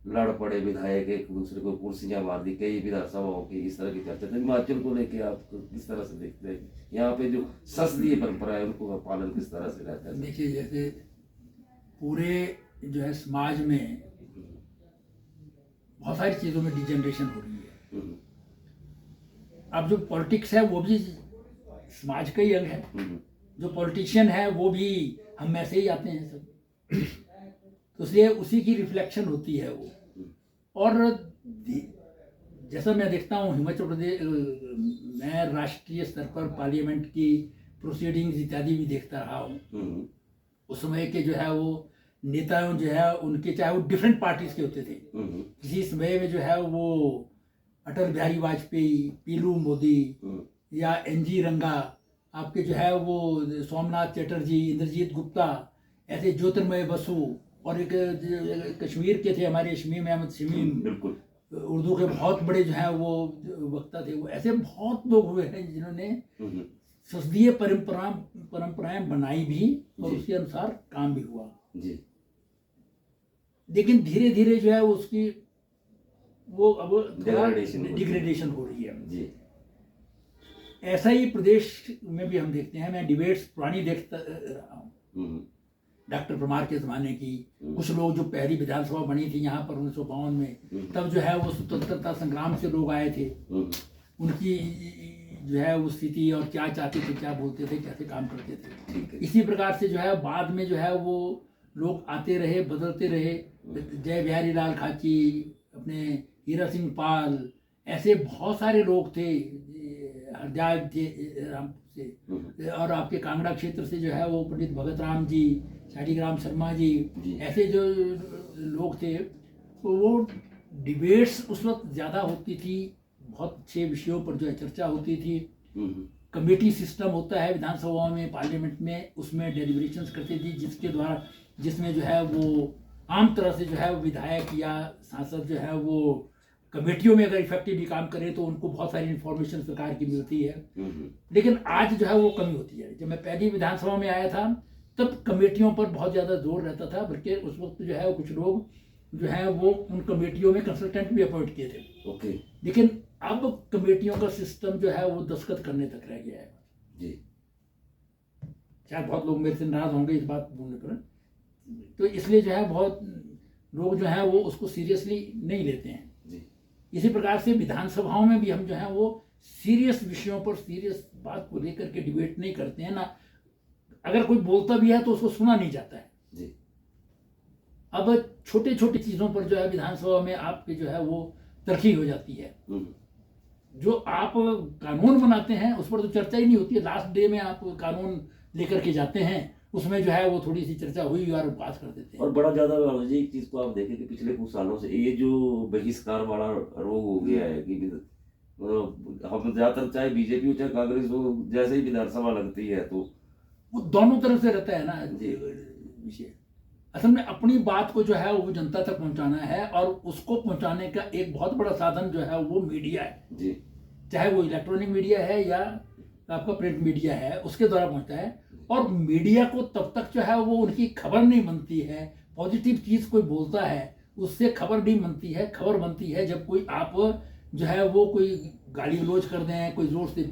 लड़ पड़े विधायक, एक दूसरे को कुर्सियां मार दी, कई विधानसभाओं की इस तरह की चर्चा। तो हिमाचल को लेके आप किस तरह से देखते हैं, यहाँ पे जो संसदीय परंपरा है उनको पालन किस तरह से रहता है? देखिए, जैसे पूरे जो है समाज में बहुत सारी चीजों में डिजेनरेशन हो रही है। अब जो पॉलिटिक्स है वो भी समाज का ही अंग है, जो पॉलिटिशियन है वो भी हम में से ही आते हैं सब, तो इसलिए उसी की रिफ्लेक्शन होती है वो। और जैसा मैं देखता हूँ हिमाचल प्रदेश, मैं राष्ट्रीय स्तर पर पार्लियामेंट की प्रोसीडिंग्स इत्यादि भी देखता रहा हूँ। उस समय के जो है वो नेताओं जो है उनके, चाहे वो डिफरेंट पार्टीज के होते थे, किसी समय में जो है वो अटल बिहारी वाजपेयी, पीलू मोदी या एनजी रंगा, आपके जो है वो सोमनाथ चटर्जी, इंद्रजीत गुप्ता, ऐसे ज्योतिर्मय बसु, और एक कश्मीर के थे हमारे शमीम अहमद शमीम, बिल्कुल उर्दू के बहुत बड़े जो है वो वक्ता थे। वो ऐसे बहुत लोग हुए हैं जिन्होंने संसदीय परंपराएं बनाई भी और उसके अनुसार काम भी हुआ जी। लेकिन धीरे धीरे जो है उसकी वो अब डिग्रेडेशन हो रही है जी। ऐसा ही प्रदेश में भी हम देखते हैं, मैं डिबेट्स पुरानी देखता रहा हूँ, डॉक्टर परमार के ज़माने की, कुछ लोग जो पहली विधानसभा बनी थी यहाँ पर 1952 में, तब जो है वो स्वतंत्रता संग्राम से लोग आए थे, उनकी जो है वो स्थिति और क्या चाहते थे, क्या बोलते थे, कैसे काम करते थे। इसी प्रकार से जो है बाद में जो है वो लोग आते रहे, बदलते रहे, जय बिहारी लाल खाची, अपने हीरा सिंह पाल, ऐसे बहुत सारे लोग थे, हरजाग थे रामपुर से, और आपके कांगड़ा क्षेत्र से जो है वो पंडित भगत राम जी, शालीग्राम शर्मा जी, ऐसे जो लोग थे, तो वो डिबेट्स उस वक्त ज़्यादा होती थी, बहुत अच्छे विषयों पर जो है चर्चा होती थी। कमेटी सिस्टम होता है विधानसभाओं में, पार्लियामेंट में, उसमें डेलिब्रेशंस करती थी, जिसके द्वारा जिसमें जो है वो आम तरह से जो है वो विधायक या सांसद जो है वो कमेटियों में अगर इफेक्टिवली काम करें तो उनको बहुत सारी इन्फॉर्मेशन सरकार की मिलती है। लेकिन आज जो है वो कमी होती है। जब मैं पहली विधानसभा में आया था तब कमेटियों पर बहुत ज़्यादा जोर रहता था, बल्कि उस वक्त जो है कुछ लोग जो है वो उन कमेटियों में कंसल्टेंट भी अपॉइंट किए थे। ओके लेकिन अब कमेटियों का सिस्टम जो है वो दस्तखत करने तक रह गया है जी। शायद बहुत लोग मेरे से नाराज होंगे इस बात बोलने पर, तो इसलिए जो है बहुत लोग जो है वो उसको सीरियसली नहीं लेते हैं जी इसी प्रकार से विधानसभाओं में भी हम जो है वो सीरियस विषयों पर सीरियस बात को लेकर के डिबेट नहीं करते हैं ना, अगर कोई बोलता भी है तो उसको सुना नहीं जाता है जी। अब छोटे छोटे चीज़ों पर जो है विधानसभा में आपकी जो है वो तरक्की हो जाती है। जो आप कानून बनाते हैं उस पर तो चर्चा ही नहीं होती है, लास्ट डे में आप कानून लेकर के जाते हैं, उसमें जो है वो थोड़ी सी चर्चा हुई और पास कर देते हैं। और बड़ा ज्यादा जी एक चीज को आप देखें कि पिछले कुछ सालों से ये जो बहिष्कार वाला रोग हो गया है कि मतलब हम ज्यादातर चाहे बीजेपी हो चाहे कांग्रेस हो, जैसे ही विधानसभा लगती है तो वो दोनों तरफ से रहता है ना विषय। असल में अपनी बात को जो है वो जनता तक पहुंचाना है, और उसको पहुंचाने का एक बहुत बड़ा साधन जो है वो मीडिया है जी। चाहे वो इलेक्ट्रॉनिक मीडिया है या आपका प्रिंट मीडिया है, उसके द्वारा पहुंचता है। और मीडिया को तब तक जो है वो उनकी खबर नहीं बनती है, पॉजिटिव चीज कोई बोलता है उससे खबर नहीं बनती है। खबर बनती है जब कोई आप जो है वो कोई गाली गलौज कर दें, कोई जोर से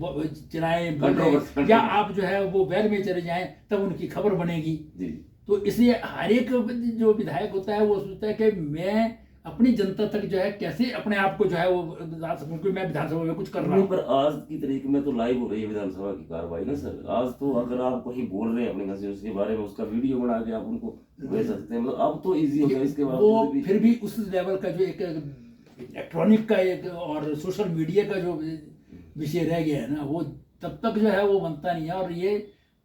चिल्लाएं बोलें, या आप जो है वो बैल में चले जाएं, तब उनकी खबर बनेगी जी। तो इसलिए हर एक जो विधायक होता है वो सोचता है कि मैं अपनी जनता तक जो है कैसे अपने आप को जो है वो बता सकूं कि मैं विधानसभा में कुछ कर रहा हूं। पर आज की तारीख में तो लाइव हो रही है विधानसभा की कार्रवाई ना सर। आज तो अगर आप कहीं बोल रहे हैं अपने कंस्टिट्यूंसी के बारे में, उसका वीडियो बना के आप उनको भेज सकते हैं। मतलब अब तो इजी हो गया। इसके बाद वो फिर भी उस लेवल का जो एक इलेक्ट्रॉनिक का एक और सोशल मीडिया का जो विषय रह गया है ना, वो तब तक जो है वो बनता नहीं है। और ये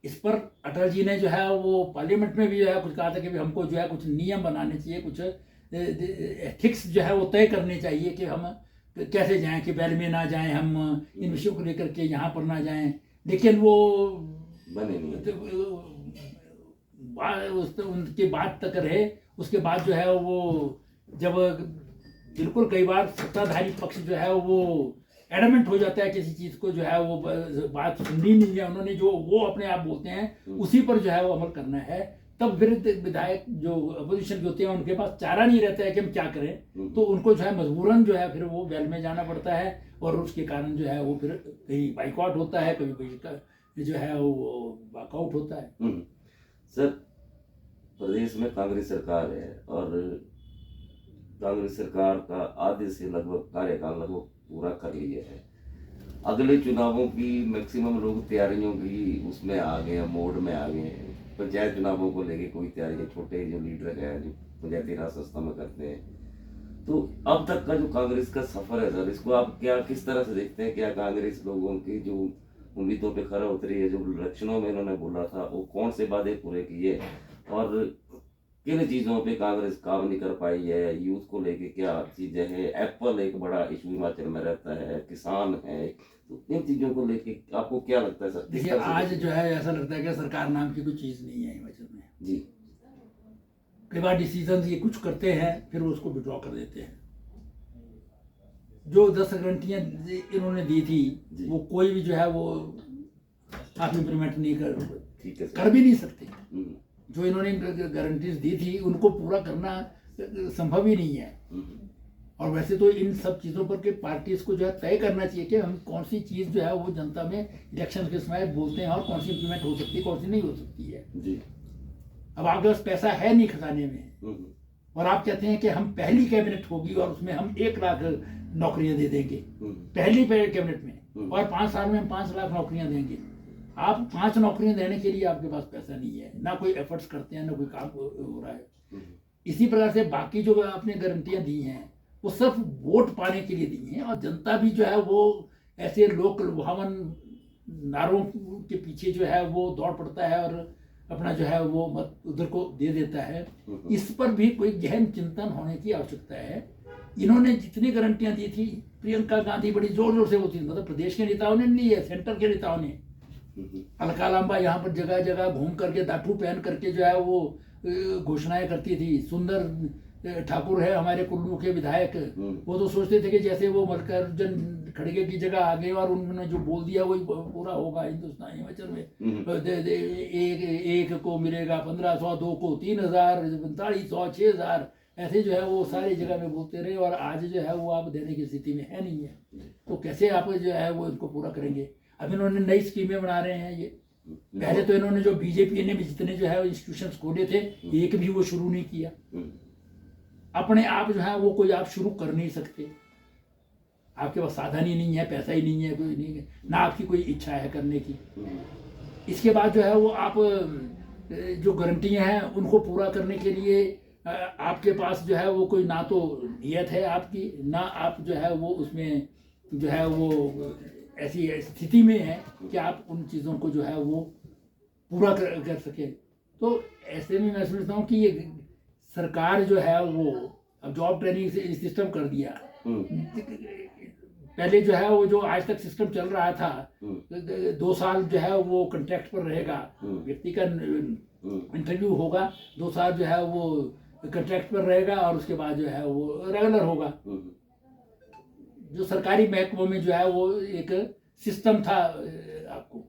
इस पर अटल जी ने जो है वो पार्लियामेंट में भी जो है कुछ कहा था कि हमको जो है कुछ नियम बनाने चाहिए, कुछ एथिक्स जो है वो तय करने चाहिए कि हम कैसे जाएं, कि बैल में ना जाएं, हम इन विषयों को लेकर के यहाँ पर ना जाएं। लेकिन वो बने नहीं, उनके बात तक रहे। उसके बाद जो है वो जब बिल्कुल कई बार सत्ताधारी पक्ष जो है वो एडमेंट हो जाता है किसी चीज को, जो है वो बात सुननी नहीं है, उन्होंने जो वो अपने आप बोलते हैं उसी पर जो है वो अमल करना है, तब फिर विधायक जो अपोजिशन होते हैं उनके पास चारा नहीं रहता है कि हम क्या करें, तो उनको जो है मजबूरन जो है फिर वो बैल में जाना पड़ता है। और उसके कारण जो है वो फिर कहीं बाइकआउट होता है, कभी जो है वो वॉकआउट होता है। सर प्रदेश में कांग्रेस सरकार है और कांग्रेस सरकार का आधे से लगभग कार्यकाल लगभग पूरा कर लिया है। अगले चुनावों की मैक्सिमम लोग तैयारियों की उसमें आ गए, मोड में आ गए। पंचायत चुनावों को लेके कोई तैयारी, छोटे जो लीडर है जो पंचायती राज संस्था में करते हैं। तो अब तक का जो कांग्रेस का सफर है सर, इसको आप क्या किस तरह से देखते हैं? क्या कांग्रेस लोगों की जो उम्मीदों पे खरा उतरी है, जो इलेक्शनों में इन्होंने बोला था वो कौन से वादे पूरे किए, और किन चीजों पे कांग्रेस काम नहीं कर पाई है? यूथ को लेके क्या चीजें हैं? एप्पल एक बड़ा इशू हिमाचल में रहता है, किसान है, तो इन चीजों को लेके आपको क्या लगता है सर? देखिए आज जो है ऐसा लगता है कि सरकार नाम की कोई चीज नहीं है हिमाचल में जी। कई बार डिसीजन ये कुछ करते हैं फिर उसको विड्रॉ कर देते हैं। जो 10 गारंटियां इन्होंने दी थी वो कोई भी जो है वो आप इम्प्लीमेंट नहीं कर भी नहीं सकते। जो इन्होंने गारंटीज दी थी उनको पूरा करना संभव ही नहीं है। और वैसे तो इन सब चीज़ों पर के पार्टीज को जो है तय करना चाहिए कि हम कौन सी चीज़ जो है वो जनता में इलेक्शन के समय बोलते हैं और कौन सी इम्प्लीमेंट हो सकती है, कौन सी नहीं हो सकती है जी। अब आपके पास पैसा है नहीं खजाने में और आप कहते हैं कि हम पहली कैबिनेट होगी और उसमें हम 1 लाख नौकरियां दे देंगे पहली कैबिनेट में, और 5 साल में हम 5 लाख नौकरियां देंगे। आप 5 नौकरियां देने के लिए आपके पास पैसा नहीं है, ना कोई एफर्ट्स करते हैं, ना कोई काम हो रहा है। इसी प्रकार से बाकी जो आपने गारंटियां दी हैं वो सिर्फ वोट पाने के लिए दी हैं, और जनता भी जो है वो ऐसे लोक लुभावन नारों के पीछे जो है वो दौड़ पड़ता है और अपना जो है वो मत उधर को दे देता है। इस पर भी कोई गहन चिंतन होने की आवश्यकता है। इन्होंने जितनी गारंटियां दी थी, प्रियंका गांधी बड़ी जोर जोर से वो थी, मतलब प्रदेश के नेताओं ने नहीं है, सेंटर के नेताओं ने। अलका लांबा यहाँ पर जगह जगह घूम करके दाठू पहन करके जो है वो घोषणाएं करती थी। सुंदर ठाकुर है हमारे कुल्लू के विधायक, वो तो सोचते थे कि जैसे वो मल्लिकार्जुन खड़गे की जगह आ गए और उन्होंने जो बोल दिया वही पूरा होगा हिंदुस्तान हिमाचल में। एक को मिलेगा 1500, दो को 3000, 4500, 6000, ऐसे जो है वो सारी जगह में बोलते रहे, और आज जो है वो आप देने की स्थिति में है नहीं है। तो कैसे आप जो है वो इनको पूरा करेंगे? अब इन्होंने नई स्कीमें बना रहे हैं। ये पहले तो इन्होंने जो बीजेपी ने भी जितने जो है इंस्टीट्यूशंस खोले थे, एक भी वो शुरू नहीं किया। अपने आप जो है वो कोई आप शुरू कर नहीं सकते, आपके पास साधन ही नहीं है, पैसा ही नहीं है, कोई नहीं है, ना आपकी कोई इच्छा है करने की। इसके बाद जो है वो आप जो गारंटियां हैं उनको पूरा करने के लिए आपके पास जो है वो कोई ना तो नियत है आपकी, ना आप जो है वो उसमें जो है वो ऐसी स्थिति में है कि आप उन चीज़ों को जो है वो पूरा कर सके। तो ऐसे में मैं समझता हूँ कि ये सरकार जो है वो अब जॉब ट्रेनिंग सिस्टम कर दिया। पहले जो है वो जो आज तक सिस्टम चल रहा था, 2 साल जो है वो कॉन्ट्रैक्ट पर रहेगा, व्यक्ति का इंटरव्यू होगा, 2 साल जो है वो कॉन्ट्रैक्ट पर रहेगा, और उसके बाद जो है वो रेगुलर होगा। जो सरकारी महकमों में जो है वो एक सिस्टम था आपको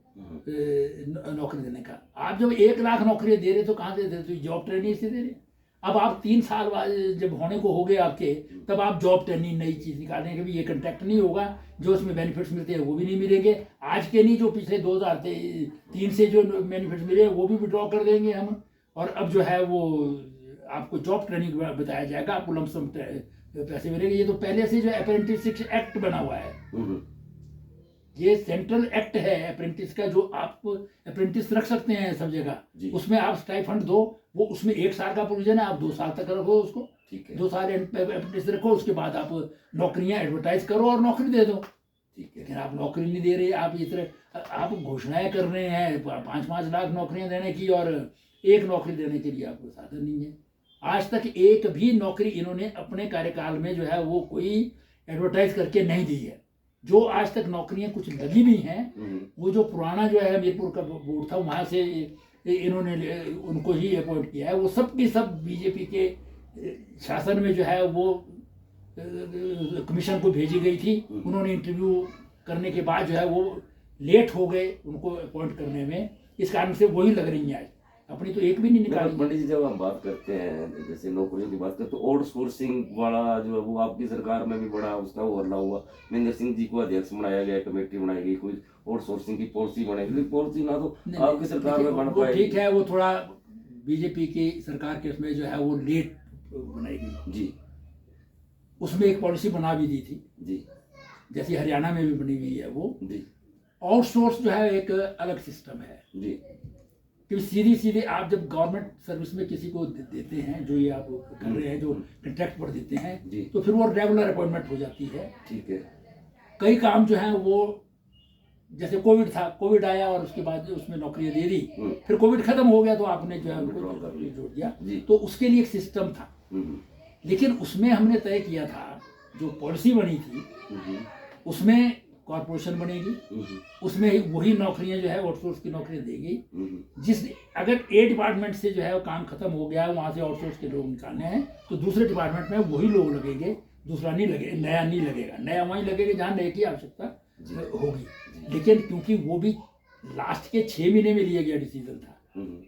नौकरी देने का। आप जब 1 लाख नौकरी दे रहे तो कहाँ से दे रहे? तो जॉब ट्रेनिंग से दे रहे। अब आप 3 साल बाद जब होने को हो गए आपके, तब आप जॉब ट्रेनिंग नई चीज़ निकालेंगे कि भी ये कॉन्ट्रैक्ट नहीं होगा, जो उसमें बेनिफिट्स मिलते हैं वो भी नहीं मिलेंगे। आज के नहीं, जो पिछले 2003 से जो बेनिफिट्स मिले वो भी विड्रॉ कर देंगे हम, और अब जो है वो आपको जॉब ट्रेनिंग बताया जाएगा, आपको लमसम पैसे मिलेंगे। ये तो पहले से जो अप्रेंटिस एक्ट बना हुआ है, ये सेंट्रल एक्ट है अप्रेंटिस का, जो आप अप्रेंटिस रख सकते हैं सब जगह। उसमें आप स्टाइफंड दो, वो उसमें 1 साल का प्रोविजन है, आप 2 साल तक रखो उसको। 2 साल अप्रेंटिस रखो, उसके बाद आप नौकरियां एडवर्टाइज करो और नौकरी दे दो। लेकिन आप नौकरी नहीं दे रहे, आप इस तरह आप घोषणाएं कर रहे हैं 5-5 लाख नौकरियां देने की, और 1 नौकरी देने के लिए आपको साधन नहीं है। आज तक एक भी नौकरी इन्होंने अपने कार्यकाल में जो है वो कोई एडवर्टाइज करके नहीं दी है। जो आज तक नौकरियां कुछ लगी भी हैं, वो जो पुराना जो है मीरपुर का बोर्ड था, वहाँ से इन्होंने उनको ही अपॉइंट किया है। वो सब की सब बीजेपी के शासन में जो है वो कमीशन को भेजी गई थी। उन्होंने इंटरव्यू करने के बाद जो है वो लेट हो गए उनको अपॉइंट करने में, इस कारण से वही लग रही है। आज अपनी तो एक भी नहीं निकाली। पंडित जी, जब हम बात करते हैं जैसे नौकरियों की बात करते हैं, तो आउटसोर्सिंग वाला जो है वो आपकी सरकार में भी बड़ा उसका हल्ला हुआ। महेंद्र सिंह जी को अध्यक्ष बनाया गया, कमेटी बनाई गई, कोई आउटसोर्सिंग की पॉलिसी बनाई। पॉलिसी ना तो आपकी सरकार में बन पाएगी। ठीक है, वो थोड़ा बीजेपी की सरकार के उसमें जो है वो लेट बनाई गई जी। उसमें एक पॉलिसी बना भी दी थी जी, जैसे हरियाणा में भी बनी हुई है वो जी। आउटसोर्स जो है एक अलग सिस्टम है जी, कि सीधी सीधे आप जब गवर्नमेंट सर्विस में किसी को देते हैं, जो ये आप कर रहे हैं, जो कॉन्ट्रैक्ट पर देते हैं, तो फिर वो रेगुलर अपॉइंटमेंट हो जाती है। ठीक है। कई काम जो है वो, जैसे कोविड था, कोविड आया और उसके बाद उसमें नौकरियां दे दी, फिर कोविड खत्म हो गया तो आपने जो है जोड़ दिया, तो उसके लिए एक सिस्टम था। लेकिन उसमें हमने तय किया था, जो पॉलिसी बनी थी उसमें कॉर्पोरेशन बनेगी, उसमें वही नौकरियां जो है आउटसोर्स की नौकरियां देगी। जिस अगर ए डिपार्टमेंट से जो है वो काम खत्म हो गया है, वहां से आउटसोर्स के लोग निकालने हैं, तो दूसरे डिपार्टमेंट में वही लोग लगेंगे, दूसरा नहीं लगेगा, नया नहीं लगेगा। नया वहीं लगेगा जहाँ नए की आवश्यकता होगी। लेकिन क्योंकि वो भी लास्ट के 6 महीने में लिया गया डिसीजन था,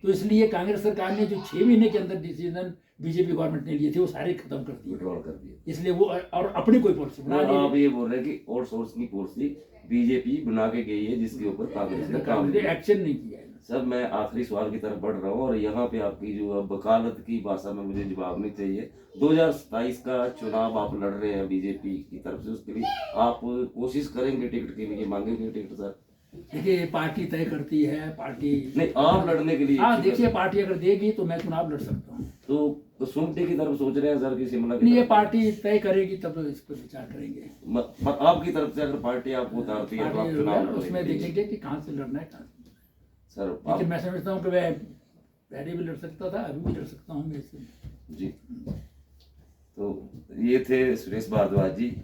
तो इसलिए कांग्रेस सरकार ने जो 6 महीने के अंदर डिसीजन बीजेपी गवर्नमेंट ने लिए थे वो सारे खत्म कर दिए, विड्रॉल कर दिए। इसलिए वो और अपनी कोई पॉलिसी बना ली। आप ये बोल रहे हैं कि आउटसोर्स की पॉलिसी बीजेपी बना के गई है, जिसके ऊपर कांग्रेस ने काम एक्शन नहीं किया है। सर, मैं आखिरी सवाल की तरफ बढ़ रहा हूँ, और यहाँ पे आपकी जो वकालत की भाषा में मुझे जवाब नहीं चाहिए। 2027 का चुनाव आप लड़ रहे हैं बीजेपी की तरफ से, उसके लिए आप कोशिश करेंगे टिकट के लिए, मांगेंगे टिकट? सर देखिए, पार्टी तय करती है, पार्टी नहीं, आप लड़ने के लिए? हाँ, देखिए, पार्टी अगर देगी तो मैं चुनाव लड़ सकता हूँ। तो सुमटी की तरफ सोच रहे हैं सर कि शिमला की? नहीं, ये पार्टी तय करेगी तब इस पर विचार करेंगे। आपकी तरफ से अगर पार्टी आपको उतारती है तो आप चुनाव उसमें देखेंगे कि कहाँ से लड़ना है, कहाँ से सर। लेकिन मैं समझता हूँ कि मैं पहले भी लड़ सकता था, अभी भी लड़ सकता हूँ मैं जी। तो ये थे सुरेश भारद्वाज जी।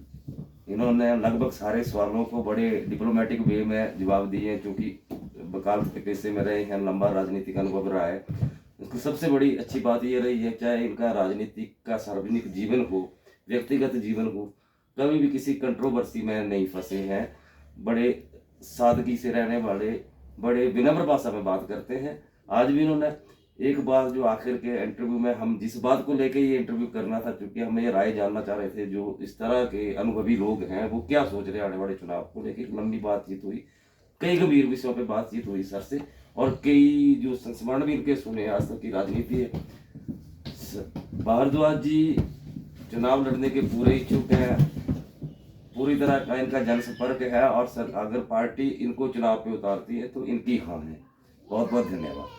इन्होंने लगभग सारे सवालों को बड़े डिप्लोमेटिक वे में जवाब दिए हैं, क्योंकि वकालत के पेशे में रहे हैं, लंबा राजनीतिक अनुभव रहा है। इसकी सबसे बड़ी अच्छी बात ये रही है, चाहे इनका राजनीतिक का सार्वजनिक जीवन हो, व्यक्तिगत जीवन हो, कभी भी किसी कंट्रोवर्सी में नहीं फंसे हैं। बड़े सादगी से रहने वाले, बड़े विनम्र भाषा में बात करते हैं। आज भी इन्होंने एक बात जो आखिर के इंटरव्यू में, हम जिस बात को लेके ये इंटरव्यू करना था, क्योंकि हम ये राय जानना चाह रहे थे जो इस तरह के अनुभवी लोग हैं वो क्या सोच रहे हैं आने वाले चुनाव को लेके। एक लंबी बातचीत हुई, कई गंभीर विषयों पे बातचीत हुई सर से, और कई जो संस्मरण भी इनके सुने आज तक की राजनीति है। भारद्वाज जी चुनाव लड़ने के पूरे इच्छुक हैं, पूरी तरह का इनका जनसंपर्क है, और सर अगर पार्टी इनको चुनाव पे उतारती है तो इनकी हाँ है। बहुत बहुत धन्यवाद।